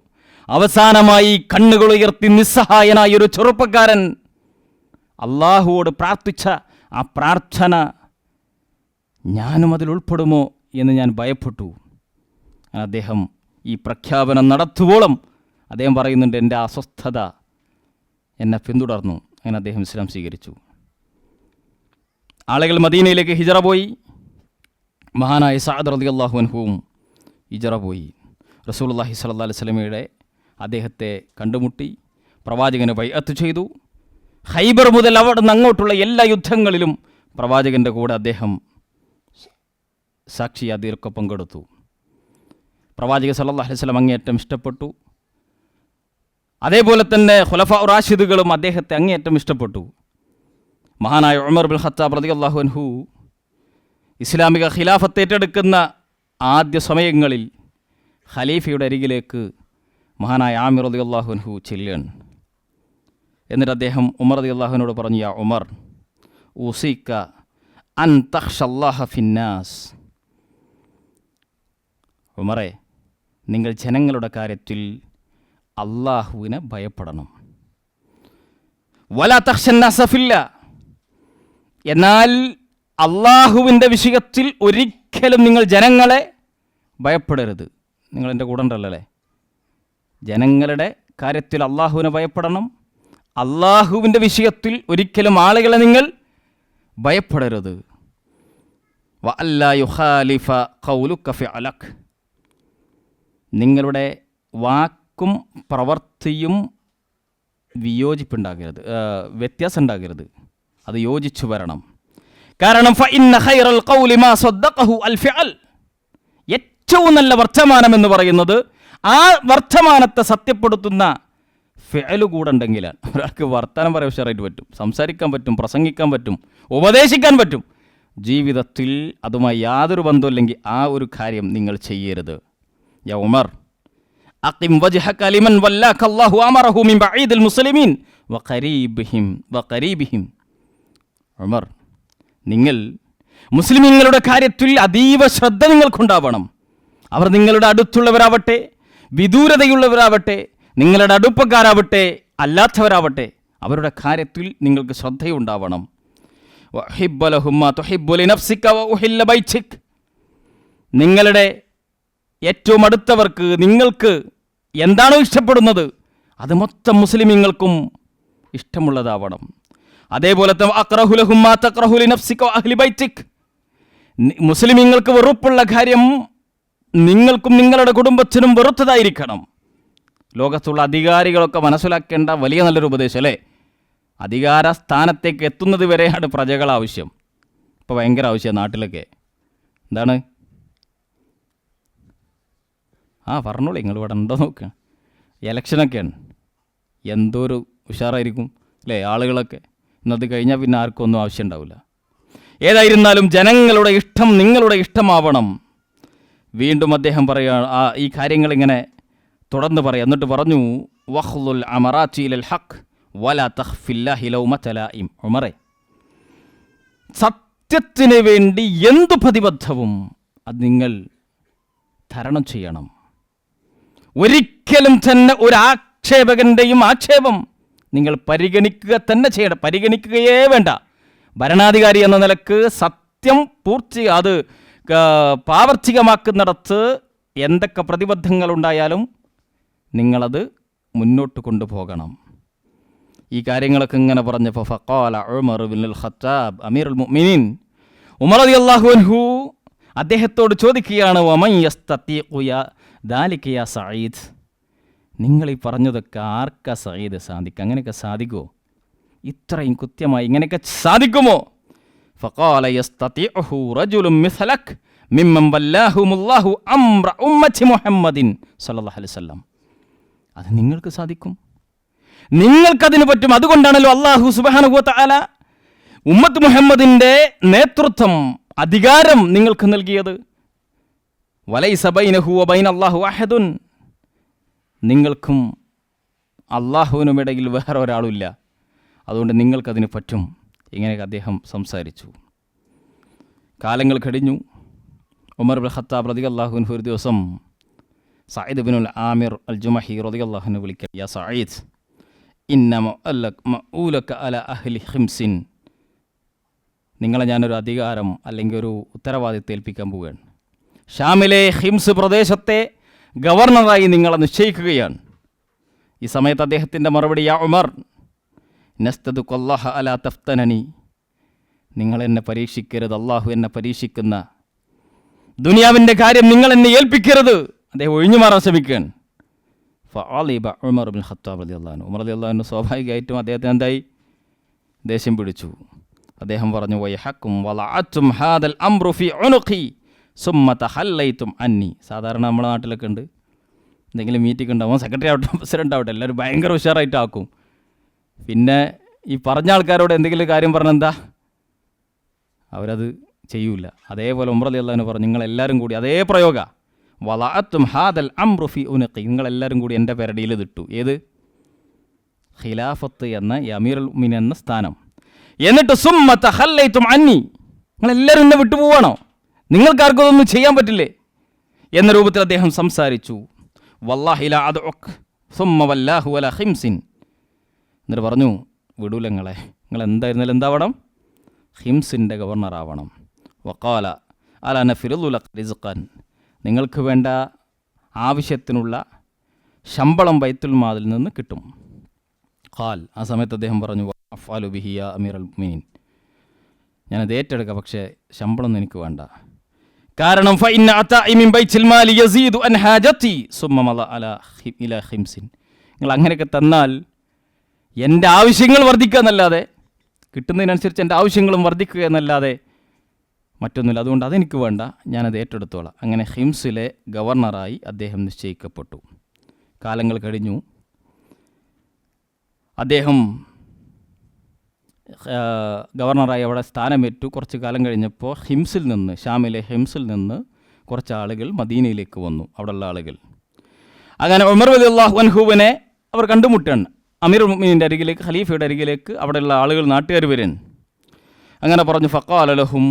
അവസാനമായി കണ്ണുകൾ ഉയർത്തി നിസ്സഹായനായ ഒരു ചെറുപ്പക്കാരൻ അള്ളാഹുവോട് പ്രാർത്ഥിച്ച ആ പ്രാർത്ഥന ഞാനും അതിൽ ഉൾപ്പെടുമോ എന്ന് ഞാൻ ഭയപ്പെട്ടു. അദ്ദേഹം ഈ പ്രഖ്യാപനം നടത്തുവോളം അദ്ദേഹം പറയുന്നുണ്ട്, എൻ്റെ അസ്വസ്ഥത എന്നെ പിന്തുടർന്നു. അങ്ങനെ അദ്ദേഹം ഇസ്ലാം സ്വീകരിച്ചു. ആളുകൾ മദീനയിലേക്ക് ഹിജറ പോയി. മഹാനായ സഅദ് റളിയല്ലാഹു അൻഹുവും ഹിജറ പോയി. റസൂലുള്ളാഹി സ്വല്ലല്ലാഹു അലൈഹി വസല്ലമയുടെ അദ്ദേഹത്തെ കണ്ടുമുട്ടി, പ്രവാചകനെ ബൈഅത്ത് ചെയ്തു. ഖൈബർ മുതൽ അവിടെ നിന്ന് അങ്ങോട്ടുള്ള എല്ലാ യുദ്ധങ്ങളിലും പ്രവാചകൻ്റെ കൂടെ അദ്ദേഹം സാക്ഷിയാതിയൊക്കെ പങ്കെടുത്തു. പ്രവാചകൻ സല്ലല്ലാഹു അലൈഹി വസല്ലം അങ്ങേയറ്റം ഇഷ്ടപ്പെട്ടു. അതേപോലെ തന്നെ ഖുലഫാ റാഷിദുകളും അദ്ദേഹത്തെ അങ്ങേയറ്റം ഇഷ്ടപ്പെട്ടു. മഹാനായ ഉമർ ബിൻ ഖത്താബ് റളിയല്ലാഹു അൻഹു ഇസ്ലാമിക ഖിലാഫത്ത് ഏറ്റെടുക്കുന്ന ആദ്യ സമയങ്ങളിൽ ഖലീഫയുടെ അരികിലേക്ക് മഹാനായ ആമിർ റളിയല്ലാഹു അൻഹു ചെല്ലുകയാണ്. എന്നിട്ട് അദ്ദേഹം ഉമർ റളിയല്ലാഹുവിനോട് പറഞ്ഞു, യാ ഉമർ, ഊസിക അൻ തഖ്ഷല്ലാഹ ഫിന്നാസ്. ഉമറെ, നിങ്ങൾ ജനങ്ങളുടെ കാര്യത്തിൽ അള്ളാഹുവിനെ ഭയപ്പെടണം. വലാ തഖ്ശന്നാസ ഫില്ലാ. എന്നാൽ അള്ളാഹുവിൻ്റെ വിഷയത്തിൽ ഒരിക്കലും നിങ്ങൾ ജനങ്ങളെ ഭയപ്പെടരുത്. നിങ്ങൾ എൻ്റെ കൂടെ ഉണ്ടല്ലേ? ജനങ്ങളുടെ കാര്യത്തിൽ അള്ളാഹുവിനെ ഭയപ്പെടണം. അള്ളാഹുവിൻ്റെ വിഷയത്തിൽ ഒരിക്കലും ആളുകളെ നിങ്ങൾ ഭയപ്പെടരുത്. വഅല്ലാ യുഖാലിഫ ഖൗലുക ഫിഅലക്. നിങ്ങളുടെ വാക്കും പ്രവൃത്തിയും വിയോജിപ്പുണ്ടാകരുത്, വ്യത്യാസം ഉണ്ടാകരുത്. അത് യോജിച്ചു വരണം. കാരണം ഫഇന്ന ഖൈറൽ ഖൗലി മാ സദ്ദഖഹു അൽ ഫിഅൽ. ഏറ്റവും നല്ല വർത്തമാനം എന്ന് പറയുന്നത് ആ വർത്തമാനത്തെ സത്യപ്പെടുത്തുന്ന ഫിഅൽ കൂടെ ഉണ്ടെങ്കിലാണ്. ഒരാൾക്ക് വർത്തമാനം പറയാൻ ഉഷാറായിട്ട് പറ്റും, സംസാരിക്കാൻ പറ്റും, പ്രസംഗിക്കാൻ പറ്റും, ഉപദേശിക്കാൻ പറ്റും. ജീവിതത്തിൽ അതുമായി യാതൊരു ബന്ധമില്ലെങ്കിൽ ആ ഒരു കാര്യം നിങ്ങൾ ചെയ്യരുത്. യാ ഉമർ, അഖിം വജ്ഹക ലിമൻ വല്ലാക അല്ലാഹു അമറഹു മിൻ ബഈദിൽ മുസ്ലിമീൻ വഖരീബിഹിം. ഉമർ, നിങ്ങൾ മുസ്ലിമീങ്ങളുടെ കാര്യത്തിൽ അതീവ ശ്രദ്ധ നിങ്ങൾക്കുണ്ടാവണം. അവർ നിങ്ങളുടെ അടുത്തുള്ളവരാവട്ടെ, വിദൂരതയുള്ളവരാവട്ടെ, നിങ്ങളുടെ അടുപ്പക്കാരാവട്ടെ, അല്ലാത്തവരാവട്ടെ, അവരുടെ കാര്യത്തിൽ നിങ്ങൾക്ക് ശ്രദ്ധയുണ്ടാവണം. നിങ്ങളുടെ ഏറ്റവും അടുത്തവർക്ക് നിങ്ങൾക്ക് എന്താണോ ഇഷ്ടപ്പെടുന്നത് അത് മൊത്തം മുസ്ലിമീങ്ങൾക്കും ഇഷ്ടമുള്ളതാവണം. അതേപോലെ മുസ്ലിമീങ്ങൾക്ക് വെറുപ്പുള്ള കാര്യം നിങ്ങൾക്കും നിങ്ങളുടെ കുടുംബത്തിനും വെറുത്തതായിരിക്കണം. ലോകത്തുള്ള അധികാരികളൊക്കെ മനസ്സിലാക്കേണ്ട വലിയ നല്ലൊരു ഉപദേശം അല്ലേ? അധികാര സ്ഥാനത്തേക്ക് എത്തുന്നത് വരെയാണ് പ്രജകൾ ആവശ്യം. ഇപ്പോൾ ഭയങ്കര ആവശ്യമാണ് നാട്ടിലൊക്കെ. എന്താണ്? പറഞ്ഞോളൂ, നിങ്ങൾ ഇവിടെ ഉണ്ടോ നോക്കുക. ഇലക്ഷനൊക്കെയാണ്, എന്തോ ഒരു ഉഷാറായിരിക്കും അല്ലേ ആളുകളൊക്കെ. ഇന്നത് കഴിഞ്ഞാൽ പിന്നെ ആർക്കും ഒന്നും ആവശ്യം ഉണ്ടാവില്ല. ഏതായിരുന്നാലും ജനങ്ങളുടെ ഇഷ്ടം നിങ്ങളുടെ ഇഷ്ടമാവണം. വീണ്ടും അദ്ദേഹം പറയുക, ഈ കാര്യങ്ങളിങ്ങനെ തുടർന്ന് പറയാം. എന്നിട്ട് പറഞ്ഞു, വഖ്ലുൽ അമറാത്തി ഇലൽ ഹഖ് വലാ തഖ്ഫില്ലാഹി ലൗമത ലായിം. ഉമറേ, സത്യത്തിന് വേണ്ടി എന്തു പ്രതിബദ്ധവും അത് നിങ്ങൾ തരണം ചെയ്യണം. ഒരിക്കലും തന്നെ ഒരു ആക്ഷേപകൻ്റെയും ആക്ഷേപം നിങ്ങൾ പരിഗണിക്കുക തന്നെ ചെയ്യണം, പരിഗണിക്കുകയേ വേണ്ട. ഭരണാധികാരി എന്ന നിലക്ക് സത്യം അത് പ്രാവർത്തികമാക്കുന്നിടത്ത് എന്തൊക്കെ പ്രതിബദ്ധങ്ങളുണ്ടായാലും നിങ്ങളത് മുന്നോട്ട് കൊണ്ടുപോകണം. ഈ കാര്യങ്ങളൊക്കെ ഇങ്ങനെ പറഞ്ഞപ്പോൾ ഫഖാല ഉമർ ഇബ്നുൽ ഖത്താബ് അമീറുൽ മുഅ്മിനീൻ, ഉമർ റളിയല്ലാഹു അൻഹു അദ്ദേഹത്തോട് ചോദിക്കുകയാണ്, വമൻ യസ്തതീഖു ദാലിക യാ സഈദ്. നിങ്ങൾ ഈ പറഞ്ഞതൊക്കെ ആർക്കാ സഈദ് സാധിക്കുക? അങ്ങനെയൊക്കെ സാധിക്കുമോ? ഇത്രയും കൃത്യമായി ഇങ്ങനെയൊക്കെ സാധിക്കുമോ? ഫഖാല യസ്തതീഉഹു റജുലുൻ മിസ്ലക് മിമ്മൻ വല്ലാഹുമുല്ലാഹു അംറ ഉമ്മത്തി മുഹമ്മദിൻ സല്ലല്ലാഹു അലൈഹി വസല്ലം. അത് നിങ്ങൾക്ക് സാധിക്കും. നിങ്ങൾക്കതിന് പറ്റും. അതുകൊണ്ടാണല്ലോ അല്ലാഹു സുബ്ഹാനഹു വ തആല ഉമ്മത്ത് മുഹമ്മദിൻ്റെ നേതൃത്വം, അധികാരം നിങ്ങൾക്ക് നൽകിയത്. വലൈസ ബൈനഹു വ ബൈന അല്ലാഹു അഹദുൻ, നിങ്ങൾക്കും അള്ളാഹുവിനും ഇടയിൽ വേറെ ഒരാളുമില്ല, അതുകൊണ്ട് നിങ്ങൾക്കതിന് പറ്റും. ഇങ്ങനെയൊക്കെ അദ്ദേഹം സംസാരിച്ചു. കാലങ്ങൾ കഴിഞ്ഞു. ഉമർ ഇബ്നുൽ ഖത്താബ് റളിയല്ലാഹു അൻഹു ഒരു ദിവസം സഈദ് ഇബ്നുൽ ആമിർ അൽ ജുമഹി റളിയല്ലാഹു അൻഹു വിളിക്കുക, യാ സഈദ് ഇന്ന മഊലക അല അഹ്ലി ഖിംസിൻ, നിങ്ങളെ ഞാനൊരു അധികാരം അല്ലെങ്കിൽ ഒരു ഉത്തരവാദിത്തം ഏൽപ്പിക്കാൻ പോവുകയാണ്. ഷാമിലെ ഹിംസ് പ്രദേശത്തെ ഗവർണറായി നിങ്ങളെ നിശ്ചയിക്കുകയാണ്. ഈ സമയത്ത് അദ്ദേഹത്തിൻ്റെ മറുപടി, യാ ഉമർ നസ്തദുഖല്ലാഹ അലാ തഫ്തനനി, നിങ്ങൾ എന്നെ പരീക്ഷിക്കരുത്, അള്ളാഹു എന്നെ പരീക്ഷിക്കുന്ന ദുനിയാവിൻ്റെ കാര്യം നിങ്ങൾ എന്നെ ഏൽപ്പിക്കരുത്. അദ്ദേഹം ഒഴിഞ്ഞു മാറാൻ ശ്രമിക്കുകയാണ്. ഫഅലിബ ഉമർ ഇബ്നുൽ ഖത്താബ് റളിയല്ലാഹു അൻഹു, ഉമർ റളിയല്ലാഹു അൻഹു സ്വാഭാവികമായിട്ടും അദ്ദേഹത്തിന് എന്തായി, ദേഷ്യം പിടിച്ചു. അദ്ദേഹം പറഞ്ഞു, വയഹക്കും വളഅത്തും ഹാദൽ അംറു ഫി ഉനുഖി സുമ്മ തഹല്ലൈതും അന്നി. സാധാരണ നമ്മുടെ നാട്ടിലൊക്കെ ഉണ്ട്, എന്തെങ്കിലും മീറ്റിംഗ് ഉണ്ടാവും, സെക്രട്ടറി ആവട്ടെ പ്രസിഡൻ്റ് ആവട്ടെ എല്ലാവരും ഭയങ്കര ഉഷാറായിട്ടാക്കും. പിന്നെ ഈ പറഞ്ഞ ആൾക്കാരോട് എന്തെങ്കിലും കാര്യം പറഞ്ഞെന്താ, അവരത് ചെയ്യൂല. അതേപോലെ ഉമർ റളിയല്ലാഹു അൻഹു പറഞ്ഞു, നിങ്ങളെല്ലാവരും കൂടി അതേ പ്രയോഗ, വളഅത്തും ഹാദൽ അംറു ഫി ഉനുഖി, നിങ്ങളെല്ലാവരും കൂടി എൻ്റെ പെരടിയിൽ ഇതിട്ടു. ഏത്? ഖിലാഫത്ത് എന്ന അമീറുൽ മുഅ്മിനീൻ എന്ന സ്ഥാനം. എന്നിട്ട് സുമ്മ തഖല്ലൈതും അന്നി, നിങ്ങളെല്ലാവരും എന്നെ വിട്ടുപോവാണോ, നിങ്ങൾക്കാർക്കും അതൊന്നും ചെയ്യാൻ പറ്റില്ലേ എന്ന രൂപത്തിൽ അദ്ദേഹം സംസാരിച്ചു. വല്ലാഹി ലാ അദ്ഉക് സുമ്മ വല്ലാഹു വലാ ഖിംസിൻ, എന്നിട്ട് പറഞ്ഞു, വിടൂല നിങ്ങളെ, നിങ്ങൾ എന്തായിരുന്നാലും എന്താവണം, ഹിംസിൻ്റെ ഗവർണറാവണം. വഖാല അലാ നഫിറുദു ലക റിസ്ഖൻ, നിങ്ങൾക്ക് വേണ്ട ആവശ്യത്തിനുള്ള ശമ്പളം ബൈത്തുൽ മാലിൽ നിന്ന് കിട്ടും. ഖാൽ, ആ സമയത്ത് അദ്ദേഹം പറഞ്ഞു, അഫ്അലു ബിഹി യാ അമീറൽ മുഅ്മിനീൻ, ഞാനത് ഏറ്റെടുക്കാം, പക്ഷേ ശമ്പളമൊന്നും എനിക്ക് വേണ്ട. കാരണം ഫഇന്ന അതാഇ മിൻ ബൈത്തുൽ മാലി യസീദു അൻ ഹാജതി സുമ്മ മള ഇലാ ഖിംസിൻ, നിങ്ങൾ അങ്ങനെയൊക്കെ തന്നാൽ എൻ്റെ ആവശ്യങ്ങൾ വർദ്ധിക്കുക എന്നല്ലാതെ, കിട്ടുന്നതിനനുസരിച്ച് എൻ്റെ ആവശ്യങ്ങളും വർദ്ധിക്കുക എന്നല്ലാതെ മറ്റൊന്നുമില്ല. അതുകൊണ്ട് അതെനിക്ക് വേണ്ട, ഞാനത് ഏറ്റെടുത്തോളാം. അങ്ങനെ ഹിംസിലെ ഗവർണറായി അദ്ദേഹം നിശ്ചയിക്കപ്പെട്ടു. കാലങ്ങൾ കഴിഞ്ഞു. അദ്ദേഹം ഗവർണറായി അവിടെ സ്ഥാനമേറ്റു. കുറച്ച് കാലം കഴിഞ്ഞപ്പോൾ ഹിംസിൽ നിന്ന്, ഷാമിലെ ഹിംസിൽ നിന്ന് കുറച്ച് ആളുകൾ മദീനയിലേക്ക് വന്നു, അവിടെയുള്ള ആളുകൾ. അങ്ങനെ ഉമർ റളിയല്ലാഹു അൻഹുവിനെ അവർ കണ്ടുമുട്ടാണ്. അമീറുൽ മുഅ്മിനീൻ്റെ അരികിലേക്ക്, ഖലീഫയുടെ അരികിലേക്ക് അവിടെയുള്ള ആളുകൾ, നാട്ടുകാർ വരാൻ. അങ്ങനെ പറഞ്ഞു, ഫഖാല ലഹും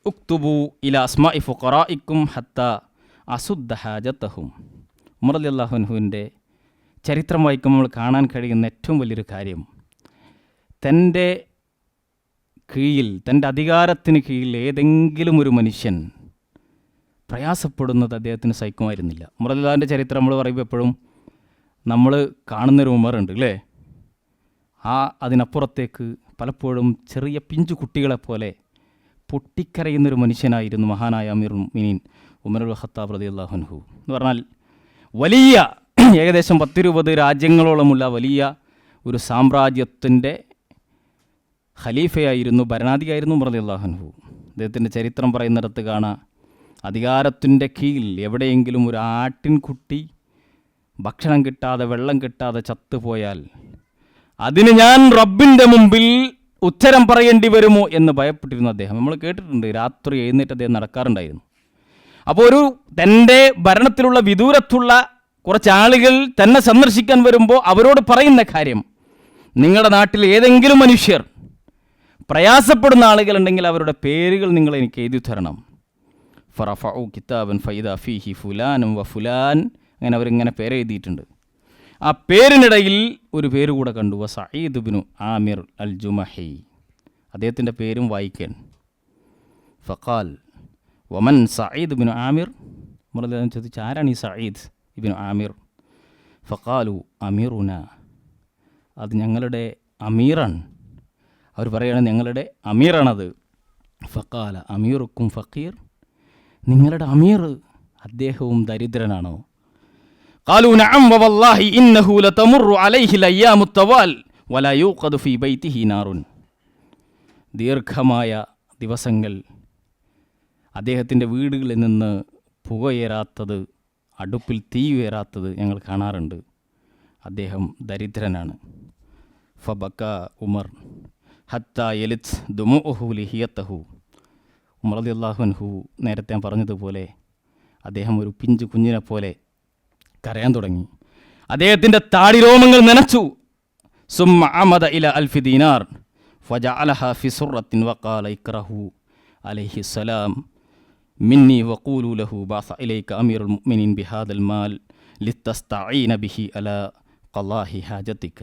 ഉക്തുബു ഇലാ അസ്മാഇ ഫുഖറാഇക്കും ഹത്താ അസുദ്ദ ഹാജത്തഹും. ഉമർ റളിയല്ലാഹു അൻഹുവിൻ്റെ ചരിത്രം വായിക്കുമ്പോൾ നമ്മൾ കാണാൻ കഴിയുന്ന ഏറ്റവും വലിയൊരു കാര്യം, തൻ്റെ കീഴിൽ, തൻ്റെ അധികാരത്തിന് കീഴിൽ ഏതെങ്കിലും ഒരു മനുഷ്യൻ പ്രയാസപ്പെടുന്നത് അദ്ദേഹത്തിന് സഹിക്കുമായിരുന്നില്ല. ഉമർ റളിയല്ലാഹുവിൻ്റെ ചരിത്രം നമ്മൾ പറയുമ്പോൾ എപ്പോഴും നമ്മൾ കാണുന്നൊരു ഉമറുണ്ട് അല്ലേ, അതിനപ്പുറത്തേക്ക് പലപ്പോഴും ചെറിയ പിഞ്ചു കുട്ടികളെപ്പോലെ പൊട്ടിക്കരയുന്നൊരു മനുഷ്യനായിരുന്നു മഹാനായ അമീറുൽ മുഅ്മിനീൻ ഉമറുൽ ഖത്താബ് റളിയല്ലാഹു അൻഹു. എന്ന് പറഞ്ഞാൽ വലിയ, ഏകദേശം 10-20 രാജ്യങ്ങളോളമുള്ള വലിയ ഒരു സാമ്രാജ്യത്തിൻ്റെ ഖലീഫയായിരുന്നു, ഭരണാധികാരിയായിരുന്നു ഉമർ റളിയല്ലാഹു അൻഹു. അദ്ദേഹത്തിൻ്റെ ചരിത്രം പറയുന്നിടത്ത് കാണാം, അധികാരത്തിൻ്റെ കീഴിൽ എവിടെയെങ്കിലും ഒരു ആട്ടിൻകുട്ടി ഭക്ഷണം കിട്ടാതെ, വെള്ളം കിട്ടാതെ ചത്തുപോയാൽ അതിന് ഞാൻ റബ്ബിൻ്റെ മുമ്പിൽ ഉത്തരം പറയേണ്ടി വരുമോ എന്ന് ഭയപ്പെട്ടിരുന്നു അദ്ദേഹം. നമ്മൾ കേട്ടിട്ടുണ്ട്, രാത്രി എഴുന്നേറ്റ് അദ്ദേഹം നടക്കാറുണ്ടായിരുന്നു. അപ്പോൾ ഒരു തൻ്റെ ഭരണത്തിലുള്ള വിദൂരത്തുള്ള കുറച്ച് ആളുകൾ തന്നെ സന്ദർശിക്കാൻ വരുമ്പോൾ അവരോട് പറയുന്ന കാര്യം, നിങ്ങളുടെ നാട്ടിൽ ഏതെങ്കിലും മനുഷ്യർ പ്രയാസപ്പെടുന്ന ആളുകളുണ്ടെങ്കിൽ അവരുടെ പേരുകൾ നിങ്ങൾ എനിക്ക് എഴുതി തരണം. ഫറഫഉ കിതാബൻ ഫൈദാ ഫീഹി ഫുലാനും വ ഫുലാൻ, അങ്ങനെ അവരിങ്ങനെ പേരെഴുതിയിട്ടുണ്ട്. ആ പേരിനിടയിൽ ഒരു പേര് കൂടെ കണ്ടു, സഈദ് ഇബ്നു ആമിർ അൽ ജുമഹി, അദ്ദേഹത്തിൻ്റെ പേരും വായിക്കാൻ. ഫഖാൽ വമൻ സഈദ് ഇബ്നു ആമിർ, മുറദ് ചോദിച്ചു, ആരാണ് ഈ സഈദ് ഇബ്നു ആമിർ? ഫഖാലു അമീറുന, അത് ഞങ്ങളുടെ അമീറാണ്. അവർ പറയുകയാണ്, ഞങ്ങളുടെ അമീറാണത്. ഫഖാല അമീറുക്കും ഫഖീർ, നിങ്ങളുടെ അമീർ അദ്ദേഹവും ദരിദ്രനാണോ? ഖാലു നഅം വവല്ലാഹി ഇന്നഹു ലതമുറു അലൈഹി അയ്യാമു തവാൽ വലാ യൂഖദു ഫീ ബൈതിഹി നാറുൻ. ദീർഘമായ ദിവസങ്ങൾ അദ്ദേഹത്തിൻ്റെ വീടുകളിൽ നിന്ന് പുകയേറാത്തത്, അടുപ്പിൽ തീ ഉയരാത്തത് ഞങ്ങൾ കാണാറുണ്ട്. അദ്ദേഹം ദരിദ്രനാണ്. ഫബക്ക ഉമർ ഹത്ത യലിത് ദുമുഉഹു ലിഹിയത്തഹു. ഉമർ റളിയല്ലാഹു അൻഹു നേരത്തെ ഞാൻ പറഞ്ഞതുപോലെ അദ്ദേഹം ഒരു പിഞ്ചു കുഞ്ഞിനെ പോലെ കരയാൻ തുടങ്ങി. അദ്ദേഹത്തിൻ്റെ താടിരോമങ്ങൾ നനച്ചു. സുമ്മ അമദ ഇല അൽഫി ദീനാർ ഫജഅലഹ ഫി സുറത്തിൻ വഖാല ഇക്റഹു അലൈഹി സലാം മിന്നി വഖൂലു ലഹു ബഅസ ഇലൈക അമീറുൽ മുഅ്മിനീൻ ബിഹാദൽ മാൽ ലിതസ്തഈന ബിഹി അലാ ഖളാഹി ഹാജതിക.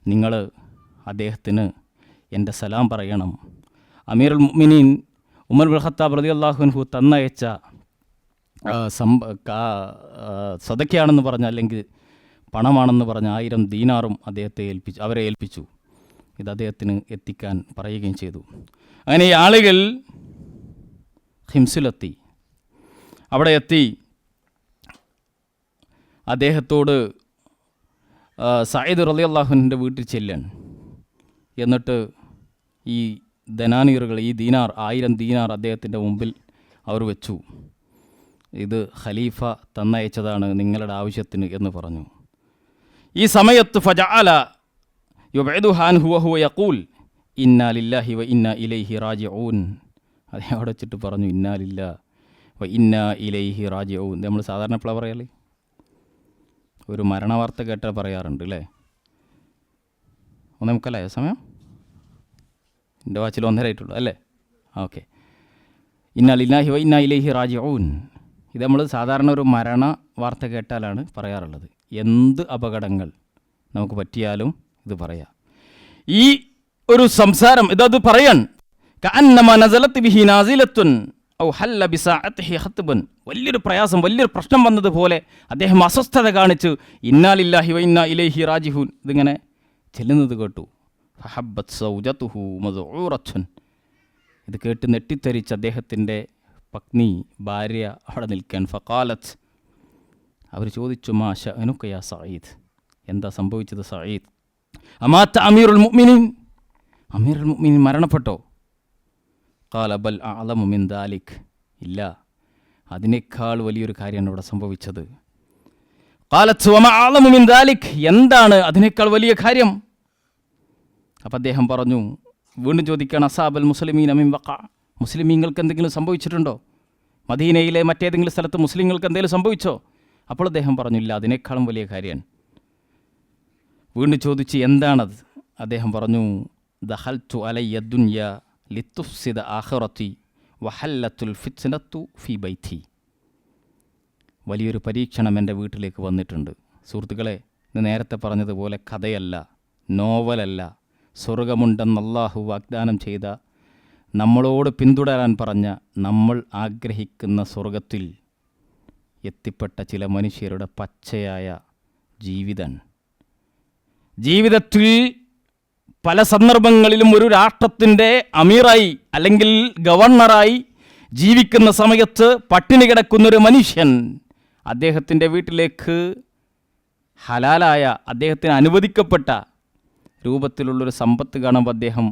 നിങ്ങൾ അദ്ദേഹത്തിന് എൻ്റെ സലാം പറയണം. അമീറുൽ മുഅ്മിനീൻ ഉമർ ഇബ്നുൽ ഖത്താബ് റളിയല്ലാഹു അൻഹു തന്നയച്ച സദഖയാണെന്ന് പറഞ്ഞ, അല്ലെങ്കിൽ പണമാണെന്ന് പറഞ്ഞ 1000 ദീനാറും അവരെ ഏൽപ്പിച്ചു. ഇത് അദ്ദേഹത്തിന് എത്തിക്കാൻ പറയുകയും ചെയ്തു. അങ്ങനെ ഈ ആളുകൾ ഹിംസിലെത്തി. അവിടെ എത്തി അദ്ദേഹത്തോട് സഈദ് റളിയല്ലാഹുവിൻ്റെ വീട്ടിൽ ചെല്ലാൻ. എന്നിട്ട് ഈ ദനാനീറുകൾ, ഈ ദീനാർ 1000 ദീനാർ അദ്ദേഹത്തിൻ്റെ മുമ്പിൽ അവർ വെച്ചു. ഇത് ഖലീഫ തന്നയച്ചതാണ് നിങ്ങളുടെ ആവശ്യത്തിന് എന്ന് പറഞ്ഞു. ഈ സമയത്ത് ഫജഅല യുബഇദുഹാ അൻഹു വഹുവ യഖൂൽ ഇന്നാ ലില്ലാഹി വ ഇന്നാ ഇലൈഹി റാജിഊൻ. അദ്ദേഹം അവിടെ വെച്ചിട്ട് പറഞ്ഞു ഇന്നാ ലില്ലാഹി വ ഇന്നാ ഇലൈഹി റാജിഊൻ. നമ്മൾ സാധാരണ എപ്പോഴാണ് പറയല്? ഒരു മരണവാർത്ത കേട്ടാൽ പറയാറുണ്ട് അല്ലേ? 1:45 സമയം, എൻ്റെ വാച്ചിൽ 1:30 ആയിട്ടുള്ളൂ അല്ലേ? ഓക്കെ. ഇന്നാ ലില്ലാഹി വ ഇന്നാ ഇലൈഹി റാജിഊൻ. ഇത് നമ്മൾ സാധാരണ ഒരു മരണ വാർത്ത കേട്ടാലാണ് പറയാറുള്ളത്. എന്ത് അപകടങ്ങൾ നമുക്ക് പറ്റിയാലും ഇത് പറയാം. ഈ ഒരു സംസാരം ഇതത് പറയാൻ കഅന്നമാ നസലത് ബിഹി നാസിലത്തുൻ ഔ ഹല്ല ബിസാഅതിഹി ഖത്ബൻ. വലിയൊരു പ്രയാസം, വലിയൊരു പ്രശ്നം വന്നതുപോലെ അദ്ദേഹം അസ്വസ്ഥത കാണിച്ച് ഇന്നാ ലില്ലാഹി വ ഇന്നാ ഇലൈഹി റാജിഊൻ ഇതിങ്ങനെ ചെല്ലുന്നത് കേട്ടു. ഫഹബ്ബത് സൗജതുഹു മദ്ഊറത്തുൻ. ഇത് കേട്ട് നെട്ടിത്തരിച്ച അദ്ദേഹത്തിൻ്റെ പത്നി, ഭാര്യ അവിടെ നിൽക്കാൻ. ഫഖാലത്ത്, അവർ ചോദിച്ചു മാ ശഅനുക യാ സഈദ്, എന്താ സംഭവിച്ചത് സഈദ്? അമാത അമീറുൽ മുഅ്മിനീൻ, അമീറുൽ മുഅ്മിനീൻ മരണപ്പെട്ടോ? ഖാല ബൽ അഅലമു മിൻ ദാലിക്, ഇല്ല, അതിനേക്കാൾ വലിയൊരു കാര്യമാണ് ഇവിടെ സംഭവിച്ചത്. ഖാലത്ത് വമാ അഅലമു മിൻ ദാലിക്, എന്താണ് അതിനേക്കാൾ വലിയ കാര്യം? അപ്പം അദ്ദേഹം പറഞ്ഞു, വീണ്ടും ചോദിക്കുകയാണ്, അസാബൽ മുസ്ലിമീൻ മിൻ വഖഅ, മുസ്ലിമീങ്ങൾക്ക് എന്തെങ്കിലും സംഭവിച്ചിട്ടുണ്ടോ? മദീനയിലെ മറ്റേതെങ്കിലും സ്ഥലത്ത് മുസ്ലിങ്ങൾക്ക് എന്തെങ്കിലും സംഭവിച്ചോ? അപ്പോൾ അദ്ദേഹം പറഞ്ഞില്ല, അതിനേക്കാളും വലിയ കാര്യമാണ്. വീണ്ടും ചോദിച്ച് എന്താണത്? അദ്ദേഹം പറഞ്ഞു, ദഖൽതു അലയ്യ ദുനിയ ലിതുഫ്സിദ ആഖിറതി വഹല്ലത്തുൽ ഫിത്നതു ഫീ ബൈതി. വലിയൊരു പരീക്ഷണം എൻ്റെ വീട്ടിലേക്ക് വന്നിട്ടുണ്ട്. സുഹൃത്തുക്കളെ, ഇന്ന് നേരത്തെ പറഞ്ഞതുപോലെ കഥയല്ല, നോവലല്ല, സ്വർഗമുണ്ടെന്ന് അല്ലാഹു വാഗ്ദാനം ചെയ്ത, നമ്മളോട് പിന്തുടരാൻ പറഞ്ഞ, നമ്മൾ ആഗ്രഹിക്കുന്ന സ്വർഗത്തിൽ എത്തിപ്പെട്ട ചില മനുഷ്യരുടെ പച്ചയായ ജീവിതത്തിൽ പല സന്ദർഭങ്ങളിലും ഒരു രാഷ്ട്രത്തിൻ്റെ അമീറായി അല്ലെങ്കിൽ ഗവർണറായി ജീവിക്കുന്ന സമയത്ത് പട്ടിണി കിടക്കുന്നൊരു മനുഷ്യൻ അദ്ദേഹത്തിൻ്റെ വീട്ടിലേക്ക് ഹലാലായ, അദ്ദേഹത്തിന് അനുവദിക്കപ്പെട്ട രൂപത്തിലുള്ളൊരു സമ്പത്ത് കാണുമ്പോൾ അദ്ദേഹം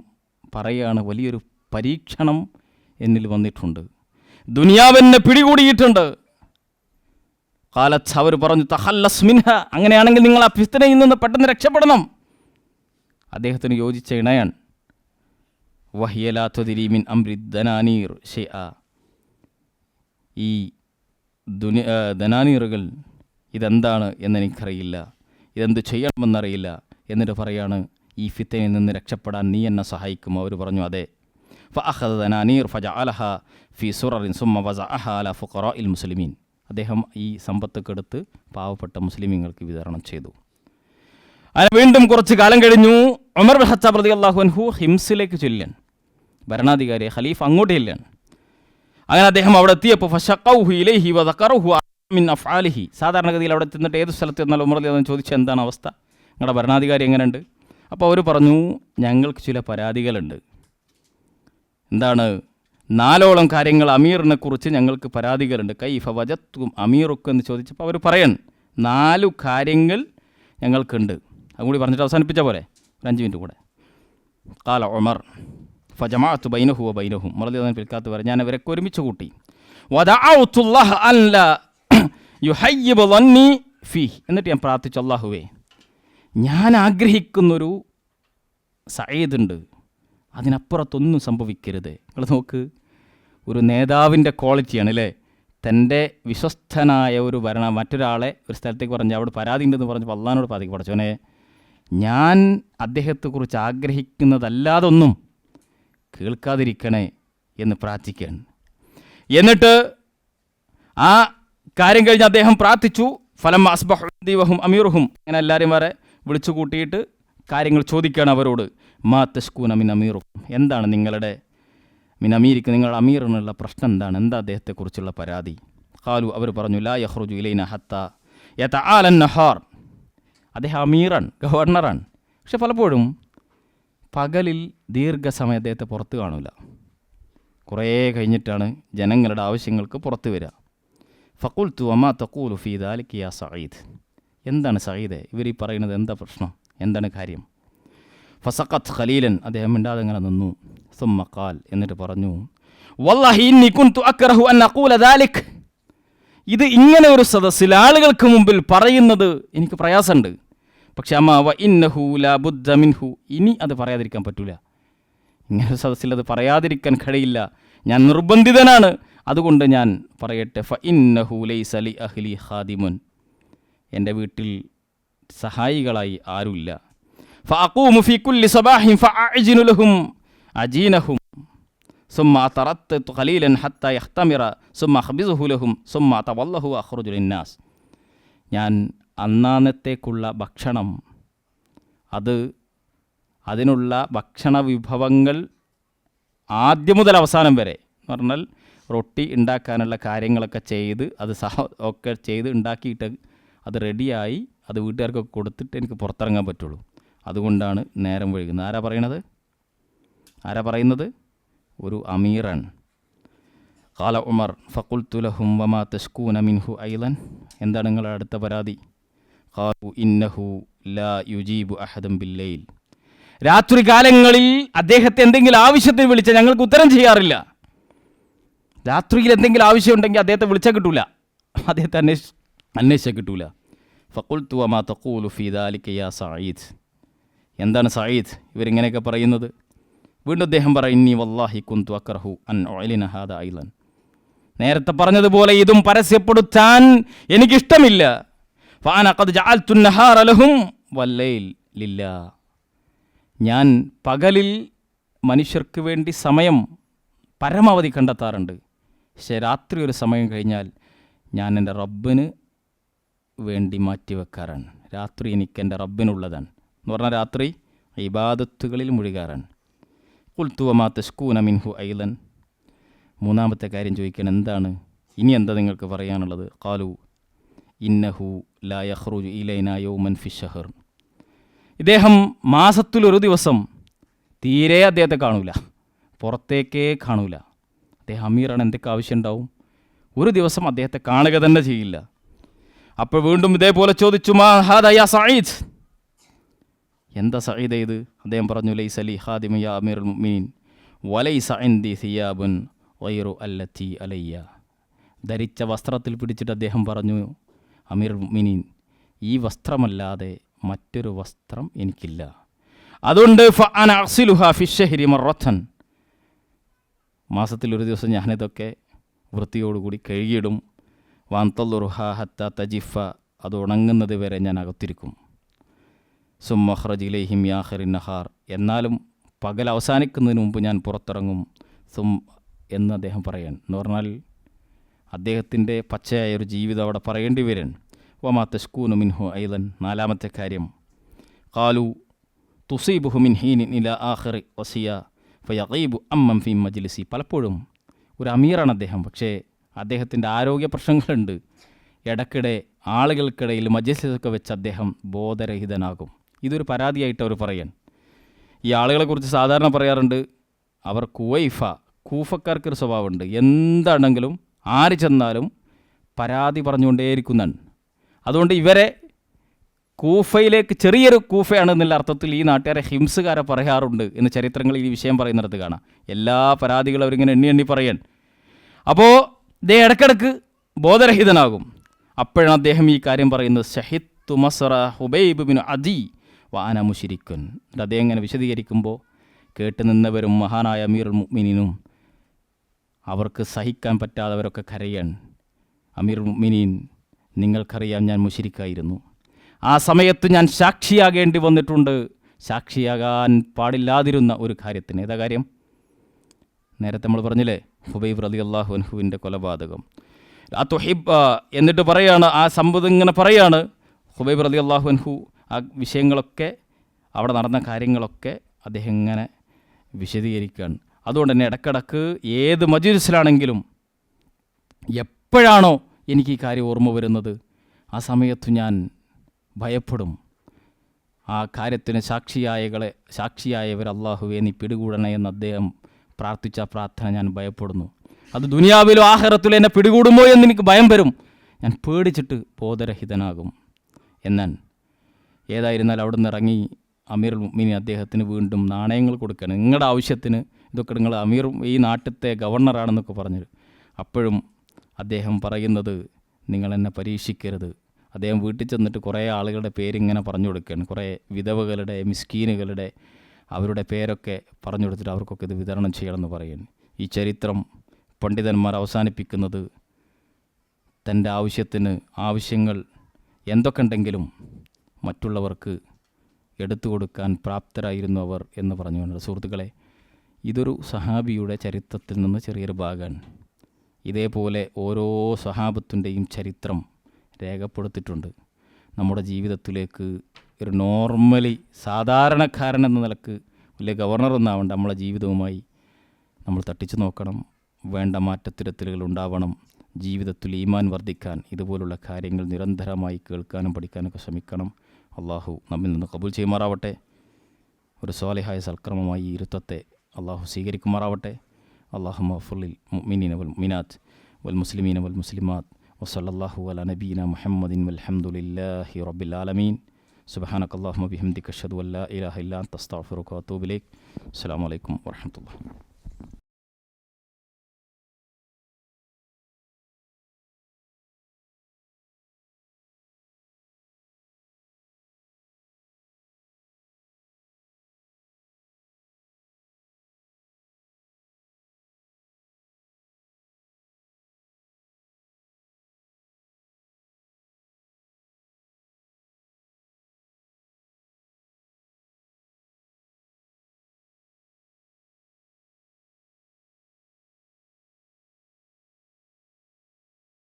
പറയുകയാണ്, വലിയൊരു പരീക്ഷണം എന്നിൽ വന്നിട്ടുണ്ട്, ദുനിയാവെന്നെ പിടികൂടിയിട്ടുണ്ട്. കാലത്ത് അവർ പറഞ്ഞു, തഖല്ലസ് മിൻഹ, അങ്ങനെയാണെങ്കിൽ നിങ്ങൾ ആ ഫിത്നയിൽ നിന്ന് പെട്ടെന്ന് രക്ഷപ്പെടണം. അദ്ദേഹത്തിന് യോജിച്ച ഇണയാൻ. വഹിയ ലാ തുദ്രി മിൻ അംരി ദനാനീർ ഷൈഅ, ഈ ദനാനീറുകൾ ഇതെന്താണ് എന്നെനിക്കറിയില്ല, ഇതെന്ത് ചെയ്യണമെന്നറിയില്ല. എന്നിട്ട് പറയാണ്, ഈ ഫിത്നയിൽ നിന്ന് രക്ഷപ്പെടാൻ നീ എന്നെ സഹായിക്കുമോ? അവർ പറഞ്ഞു അതെ. ഫഅഖദ ദനാനീർ ഫജഅലഹ ഫീ സുററിൻ സുമ്മ വസഅഹ അലാ ഫുഖറാഇൽ മുസ്ലിമീൻ. അദ്ദേഹം ഈ സമ്പത്തൊക്കെ എടുത്ത് പാവപ്പെട്ട മുസ്ലിമീങ്ങൾക്ക് വിതരണം ചെയ്തു. അങ്ങനെ വീണ്ടും കുറച്ച് കാലം കഴിഞ്ഞു. ഉമർ ഇബ്നുൽ ഖത്താബ് റളിയല്ലാഹു അൻഹു ഹിംസിലേക്ക് ചെല്ലാൻ, ഭരണാധികാരി ഖലീഫ അങ്ങോട്ട് ചെല്ലാൻ. അങ്ങനെ അദ്ദേഹം അവിടെ എത്തിയപ്പോൾ ഫശഖൗഹു ഇലൈഹി വദക്കറഹു മിൻ അഫ്ആലിഹി. സാധാരണഗതിയിൽ അവിടെ ചെന്നിട്ട് ഏത് സ്ഥലത്ത് ചെന്നാൽ ഉമർ റളിയല്ലാഹു അൻഹു ചോദിച്ചു, എന്താണ് അവസ്ഥ, നിങ്ങളുടെ ഭരണാധികാരി എങ്ങനെയുണ്ട്? അപ്പോൾ അവർ പറഞ്ഞു, ഞങ്ങൾക്ക് ചില പരാതികളുണ്ട്. എന്താണ്? 4ഓളം കാര്യങ്ങൾ അമീറിനെ കുറിച്ച് ഞങ്ങൾക്ക് പരാതികളുണ്ട്. കൈഫ വജത്തും അമീറുക്ക് എന്ന് ചോദിച്ചപ്പോൾ അവർ പറയാൻ 4 കാര്യങ്ങൾ ഞങ്ങൾക്കുണ്ട്. അതും കൂടി പറഞ്ഞിട്ട് അവസാനിപ്പിച്ച പോലെ, ഒരു 5 മിനിറ്റ് കൂടെ. ഖാല ഉമർ ഫജമഅതു ബൈനഹു വ ബൈനഹും. മറദിയല്ലാഹു പിൽക്കാത്ത് പറയും, ഞാൻ അവരൊക്കെ ഒരുമിച്ച് കൂട്ടി. വദഅഉതുല്ലാഹ അൻ ലാ യുഹയ്യിബ ളന്നി ഫീഹ്, എന്നിട്ട് ഞാൻ പ്രാർത്ഥിച്ചു, അല്ലാഹുവേ ഞാൻ ആഗ്രഹിക്കുന്നൊരു സഈദുണ്ട്, അതിനപ്പുറത്തൊന്നും സംഭവിക്കരുത്. നിങ്ങൾ നോക്ക്, ഒരു നേതാവിൻ്റെ ക്വാളിറ്റിയാണ് അല്ലേ. തൻ്റെ വിശ്വസ്തനായ ഒരു മറ്റൊരാളെ ഒരു സ്ഥലത്തേക്ക് പറഞ്ഞ് അവിടെ പരാതി ഉണ്ടെന്ന് പറഞ്ഞപ്പോൾ അള്ളാഹിനോട് പാതിക്ക് പഠിച്ചോനെ, ഞാൻ അദ്ദേഹത്തെക്കുറിച്ച് ആഗ്രഹിക്കുന്നതല്ലാതൊന്നും കേൾക്കാതിരിക്കണേ എന്ന് പ്രാർത്ഥിക്കുകയാണ്. എന്നിട്ട് ആ കാര്യം കഴിഞ്ഞ് അദ്ദേഹം പ്രാർത്ഥിച്ചു. ഫലം അസ്ബഹു ദീവഹും അമീറുഹും, അങ്ങനെ എല്ലാവരും വരെ വിളിച്ചു കൂട്ടിയിട്ട് കാര്യങ്ങൾ ചോദിക്കുകയാണ് അവരോട്. മാ തഷ്കൂന മിൻ അമീറുക്കും, എന്താണ് നിങ്ങളുടെ മിൻ അമീരിക്ക്, നിങ്ങളുടെ അമീറിനുള്ള പ്രശ്നം എന്താണ്, എന്താ അദ്ദേഹത്തെക്കുറിച്ചുള്ള പരാതി? ഖാലു, അവർ പറഞ്ഞു, ലാ യഖ്റുജു ഇലൈന ഹത്ത യതആലൻ നഹാർ. അദ്ദേഹം അമീറാണ്, ഗവർണറാണ്, പക്ഷെ പലപ്പോഴും പകലിൽ ദീർഘസമയം അദ്ദേഹത്തെ പുറത്ത് കാണില്ല. കുറേ കഴിഞ്ഞിട്ടാണ് ജനങ്ങളുടെ ആവശ്യങ്ങൾക്ക് പുറത്ത് വരിക. ഫഖുൽതു വമാ തഖൂലു ഫീ ദാലിക യാ സഈദ്, എന്താണ് സഈദേ ഇവർ ഈ പറയുന്നത്, എന്താ പ്രശ്നം, എന്താണ് കാര്യം? ഫസഖത്ത് ഖലീലൻ, അദ്ദേഹം മിണ്ടാതെ അങ്ങനെ നിന്നു. സുമ്മ ഖാൽ, എന്നിട്ട് പറഞ്ഞു, വല്ലാഹി ഇന്നി കുൻതു അക്റഹു അൻ അഖൂല ദാലിക്, ഇത് ഇങ്ങനെ ഒരു സദസ്സിൽ ആളുകൾക്ക് മുമ്പിൽ പറയുന്നത് എനിക്ക് പ്രയാസമുണ്ട്. പക്ഷെ അമ്മ വ ഇന്നഹു ലാ ബുദ്ദ മിൻഹു, ഇനി അത് പറയാതിരിക്കാൻ പറ്റൂല. ഇങ്ങനെ സദസ്സിൽ അത് പറയാതിരിക്കാൻ കഴിയില്ല, ഞാൻ നിർബന്ധിതനാണ്, അതുകൊണ്ട് ഞാൻ പറയട്ടെ. ഫ ഇന്നഹു ലൈസ ലി അഹ്ലി ഖാദിമുൻ, എൻ്റെ വീട്ടിൽ സഹായികളായി ആരുമില്ല. ഫഅഖൂമു ഫീ കുല്ലി സബാഹിൻ ഫഅഅ്ജിനു ലഹും അജീനഹും സുമ്മ അതറത്തു ഖലീലൻ ഹത്താ യഖ്തമിറ സുമ്മ അഖ്ബിസുഹു ലഹും സുമ്മ അതവല്ലഹു അഖ്റുജു ലിന്നാസ്. ഞാൻ അന്നാന്നത്തേക്കുള്ള ഭക്ഷണം, അതിനുള്ള ഭക്ഷണ വിഭവങ്ങൾ ആദ്യം മുതൽ അവസാനം വരെ എന്ന് പറഞ്ഞാൽ റൊട്ടി ഉണ്ടാക്കാനുള്ള കാര്യങ്ങളൊക്കെ ചെയ്ത് ഒക്കെ ചെയ്ത് ഉണ്ടാക്കിയിട്ട് അത് റെഡിയായി അത് വീട്ടുകാർക്കൊക്കെ കൊടുത്തിട്ട് എനിക്ക് പുറത്തിറങ്ങാൻ പറ്റുള്ളൂ. അതുകൊണ്ടാണ് നേരം വൈകുന്നത്. ആരാ പറയുന്നത്? ഒരു അമീറാണ്. ഖാല ഉമർ ഫഖുൽതു ലഹും വമാ തഷ്കൂന മിൻഹു ഐലൻ, എന്താണ് നിങ്ങളുടെ അടുത്ത പരാതി? ഖാലു ഇന്നഹു ലാ യുജീബു അഹദൻ ബില്ലൈൽ, രാത്രി കാലങ്ങളിൽ അദ്ദേഹത്തെ എന്തെങ്കിലും ആവശ്യത്തിന് വിളിച്ചാൽ ഞങ്ങൾക്ക് ഉത്തരം ചെയ്യാറില്ല. രാത്രിയിൽ എന്തെങ്കിലും ആവശ്യമുണ്ടെങ്കിൽ അദ്ദേഹത്തെ വിളിച്ചാൽ കിട്ടൂല, അദ്ദേഹത്തെ അന്വേഷിച്ചാൽ കിട്ടൂല. ഫഖുൽതു വമാ തഖൂലു ഫീ ദാലിക യാ സഈദ്, എന്താണ് സഈദ് ഇവരിങ്ങനെയൊക്കെ പറയുന്നത്? വീണ്ടും അദ്ദേഹം പറയും, ഇന്നി വല്ലാഹി കുന്തു അക്റഹു അൻ ഉഅ്ലിന ഹാദാ ഐലൻ, നേരത്തെ പറഞ്ഞതുപോലെ ഇതും പരസ്യപ്പെടുത്താൻ എനിക്കിഷ്ടമില്ല. ഫഅന ഖദ് ജഅൽതു അൻ-നഹാറ ലഹും വല്ലൈൽ ലില്ലാ, ഞാൻ പകലിൽ മനുഷ്യർക്ക് വേണ്ടി സമയം പരമാവധി കണ്ടെത്താറുണ്ട്, പക്ഷേ രാത്രി ഒരു സമയം കഴിഞ്ഞാൽ ഞാൻ എൻ്റെ റബ്ബിന് വേണ്ടി മാറ്റിവെക്കാറാണ്. രാത്രി എനിക്ക് എൻ്റെ റബ്ബിനുള്ളതാണ് എന്ന് പറഞ്ഞാൽ രാത്രി ഇബാദത്തുകളിൽ മുഴുകാറാണ്. ഖുൽതു വമാ തഷ്കൂന മിൻഹു ഐലൻ, മൂന്നാമത്തെ കാര്യം ചോദിക്കണം, എന്താണ് ഇനി എന്താ നിങ്ങൾക്ക് പറയാനുള്ളത്? ഖാലു ഇന്നഹു ലാ യഖ്റുജു ഇലൈനാ യൗമൻ ഫി ശഹർ, ഇദ്ദേഹം മാസത്തിലൊരു ദിവസം തീരെ അദ്ദേഹത്തെ കാണൂല, പുറത്തേക്കേ കാണൂല. അദ്ദേഹം അമീറാണ്, എന്തൊക്കെ ആവശ്യം ഉണ്ടാവും, ഒരു ദിവസം അദ്ദേഹത്തെ കാണുക തന്നെ ചെയ്യില്ല. അപ്പോൾ വീണ്ടും ഇതേപോലെ ചോദിച്ചു, മാ ഹാദാ യാ സഈദ്, എന്താ സഈദ് ഇത്? അദ്ദേഹം പറഞ്ഞു, ലൈസ ലി ഖാദിമു യാ അമീറുൽ മുഅ്മിനീൻ വലൈസ ഇൻദി സിയാബുൻ ഗൈറു അല്ലത്തി അലയ്യ, ധരിച്ച വസ്ത്രത്തിൽ പിടിച്ചിട്ട് അദ്ദേഹം പറഞ്ഞു, അമീറുൽ മുഅ്മിനീൻ, ഈ വസ്ത്രമല്ലാതെ മറ്റൊരു വസ്ത്രം എനിക്കില്ല, അതുകൊണ്ട് ഫഅന അഗ്സിലുഹാ ഫിശ്ശഹരി മറത്തൻ, മാസത്തിലൊരു ദിവസം ഞാനിതൊക്കെ വൃത്തിയോടുകൂടി കഴുകിയിടും. വാന്തല്ലുറുഹാ ഹത്ത തജിഫ, അത് ഉണങ്ങുന്നത് വരെ ഞാൻ അകത്തിരിക്കും. സുമ്മ ഖ്റജ് ഇലൈഹിം യാഖിറിൻ നഹാർ, എന്നാലും പകൽ അവസാനിക്കുന്നതിന് മുമ്പ് ഞാൻ പുറത്തിറങ്ങും. എന്ന് അദ്ദേഹം പറയാൻ എന്ന് പറഞ്ഞാൽ അദ്ദേഹത്തിൻ്റെ പച്ചയായ ഒരു ജീവിതം അവിടെ പറയേണ്ടി വരും. വമാ തഷ്കൂനു മിൻഹു ഐലൻ, നാലാമത്തെ കാര്യം, ഖാലു തുസീബുഹു മിൻ ഹീനിൻ ഇലാ ആഖിറി വസിയ ഫയഗീബു അമ്മൻ ഫീ മജ്ലിസി, പലപ്പോഴും ഒരു അമീറാണ് അദ്ദേഹം, പക്ഷേ അദ്ദേഹത്തിൻ്റെ ആരോഗ്യ പ്രശ്നങ്ങളുണ്ട്. ഇടയ്ക്കിടെ ആളുകൾക്കിടയിൽ മജ്ലിസിലൊക്കെ വെച്ച് അദ്ദേഹം ബോധരഹിതനാകും. ഇതൊരു പരാതിയായിട്ട് അവർ പറയാൻ. ഈ ആളുകളെക്കുറിച്ച് സാധാരണ പറയാറുണ്ട്, അവർ കൂഫക്കാർക്കൊരു സ്വഭാവമുണ്ട്, എന്താണെങ്കിലും ആര് ചെന്നാലും പരാതി പറഞ്ഞുകൊണ്ടേയിരിക്കുന്നതാണ്. അതുകൊണ്ട് ഇവരെ കൂഫയിലേക്ക്, ചെറിയൊരു കൂഫയാണെന്നുള്ള അർത്ഥത്തിൽ ഈ നാട്ടുകാരെ ഹിംസുകാരെ പറയാറുണ്ട് എന്ന് ചരിത്രങ്ങളിൽ ഈ വിഷയം പറയുന്നിടത്ത് കാണാം. എല്ലാ പരാതികളും അവരിങ്ങനെ എണ്ണി പറയാൻ. അപ്പോൾ അദ്ദേഹം ഇടയ്ക്കിടയ്ക്ക് ബോധരഹിതനാകും. അപ്പോഴാണ് അദ്ദേഹം ഈ കാര്യം പറയുന്നത്, ഷഹിത്തു മസ്റ ഹുബൈബ് ബിൻ അദി വാന മുശിരിക്കുൻ. അദ്ദേഹം ഇങ്ങനെ വിശദീകരിക്കുമ്പോൾ കേട്ട് നിന്നവരും മഹാനായ അമീറുൽ മുഅ്മിനീനും അവർക്ക് സഹിക്കാൻ പറ്റാത്തവരൊക്കെ കരയാൻ. അമീറുൽ മുഅ്മിനീൻ, നിങ്ങൾക്കറിയാം ഞാൻ മുശിരിക്കായിരുന്നു. ആ സമയത്ത് ഞാൻ സാക്ഷിയാകേണ്ടി വന്നിട്ടുണ്ട്, സാക്ഷിയാകാൻ പാടില്ലാതിരുന്ന ഒരു കാര്യത്തിന്. ഏതാ കാര്യം? നേരത്തെ നമ്മൾ പറഞ്ഞില്ലേ, ഹുബൈബ് റളിയല്ലാഹു അൻഹുവിൻ്റെ കൊലപാതകം. എന്നിട്ട് പറയാണ്, ആ സംഭവം ഇങ്ങനെ പറയാണ്, ഹുബൈബ് റളിയല്ലാഹു അൻഹു ആ വിഷയങ്ങളൊക്കെ, അവിടെ നടന്ന കാര്യങ്ങളൊക്കെ അദ്ദേഹം ഇങ്ങനെ വിശദീകരിക്കുകയാണ്. അതുകൊണ്ട് തന്നെ ഇടക്കിടക്ക് ഏത് മജ്‌ലിസിലാണെങ്കിലും എപ്പോഴാണോ എനിക്ക് ഈ കാര്യം ഓർമ്മ വരുന്നത്, ആ സമയത്ത് ഞാൻ ഭയപ്പെടും. ആ കാര്യത്തിന് സാക്ഷിയായവർ അല്ലാഹുവേ നീ പിടികൂടണേ എന്ന് അദ്ദേഹം പ്രാർത്ഥിച്ച പ്രാർത്ഥന ഞാൻ ഭയപ്പെടുന്നു. അത് ദുനിയാവിലും ആഖിറത്തിലും എന്നെ പിടികൂടുമോ എന്ന് എനിക്ക് ഭയം വരും. ഞാൻ പേടിച്ചിട്ട് ബോധരഹിതനാകും. എന്നാൽ ഏതായിരുന്നാലും അവിടെ നിന്ന് ഇറങ്ങി അമീറുൽ മുഅ്മിനീൻ അദ്ദേഹത്തിന് വീണ്ടും നാണയങ്ങൾ കൊടുക്കുകയാണ്. നിങ്ങളുടെ ആവശ്യത്തിന് ഇതൊക്കെ നിങ്ങൾ അമീർ ഈ നാട്ടിലത്തെ ഗവർണറാണെന്നൊക്കെ പറഞ്ഞത്. അപ്പോഴും അദ്ദേഹം പറയുന്നത്, നിങ്ങൾ എന്നെ പരീക്ഷിക്കരുത്. അദ്ദേഹം വീട്ടിൽ ചെന്നിട്ട് കുറേ ആളുകളുടെ പേരിങ്ങനെ പറഞ്ഞു കൊടുക്കുകയാണ്. കുറേ വിധവകളുടെ, മിസ്കീനുകളുടെ, അവരുടെ പേരൊക്കെ പറഞ്ഞു കൊടുത്തിട്ട് അവർക്കൊക്കെ ഇത് വിതരണം ചെയ്യണമെന്ന് പറയുന്നു. ഈ ചരിത്രം പണ്ഡിതന്മാർ അവസാനിപ്പിക്കുന്നത് തൻ്റെ ആവശ്യങ്ങൾ എന്തൊക്കെ ഉണ്ടെങ്കിലും മറ്റുള്ളവർക്ക് എടുത്തു കൊടുക്കാൻ പ്രാപ്തരായിരുന്നു അവർ എന്ന് പറഞ്ഞുകൊണ്ട്. സുഹൃത്തുക്കളെ, ഇതൊരു സഹാബിയുടെ ചരിത്രത്തിൽ നിന്ന് ചെറിയൊരു ഭാഗമാണ്. ഇതേപോലെ ഓരോ സഹാബത്തിൻ്റെയും ചരിത്രം രേഖപ്പെടുത്തിയിട്ടുണ്ട്. നമ്മുടെ ജീവിതത്തിലേക്ക് ഒരു നോർമലി സാധാരണക്കാരൻ എന്ന നിലക്ക് വലിയ ഗവർണറൊന്നാവേണ്ട നമ്മളെ ജീവിതവുമായി നമ്മൾ തട്ടിച്ചു നോക്കണം. വേണ്ട മാറ്റത്തിരുത്തലുകൾ ഉണ്ടാവണം. ജീവിതത്തിൽ ഈമാൻ വർദ്ധിക്കാൻ ഇതുപോലുള്ള കാര്യങ്ങൾ നിരന്തരമായി കേൾക്കാനും പഠിക്കാനൊക്കെ ശ്രമിക്കണം. അള്ളാഹു നമ്മിൽ നിന്ന് കബൂൽ ചെയ്യുമാറാവട്ടെ. ഒരു സ്വാലിഹായ സൽക്രമമായി ഈ ഇരുത്തത്തെ അള്ളാഹു സ്വീകരിക്കുമാറാവട്ടെ. അല്ലാഹുമ്മ ഗ്ഫിർ മുഅ്മിനീന വൽ മുഅ്മിനാത്ത് വൽ മുസ്ലിമീന വൽ മുസ്ലിമാത്ത് വസല്ലല്ലാഹു അലാ നബീന മുഹമ്മദിൻ വൽഹംദുലില്ലാഹി റബ്ബിൽ ആലമീൻ. സുബ്ഹാനകല്ലാഹുമ്മ ബിഹംദിക അഷ്ഹദു അൻ ലാ ഇലാഹ ഇല്ലാ അൻത അസ്തഗ്ഫിറുക വഅതൂബു ഇലൈക്. അസ്സലാമു അലൈക്കും വറഹ്മത്തുള്ളാഹി.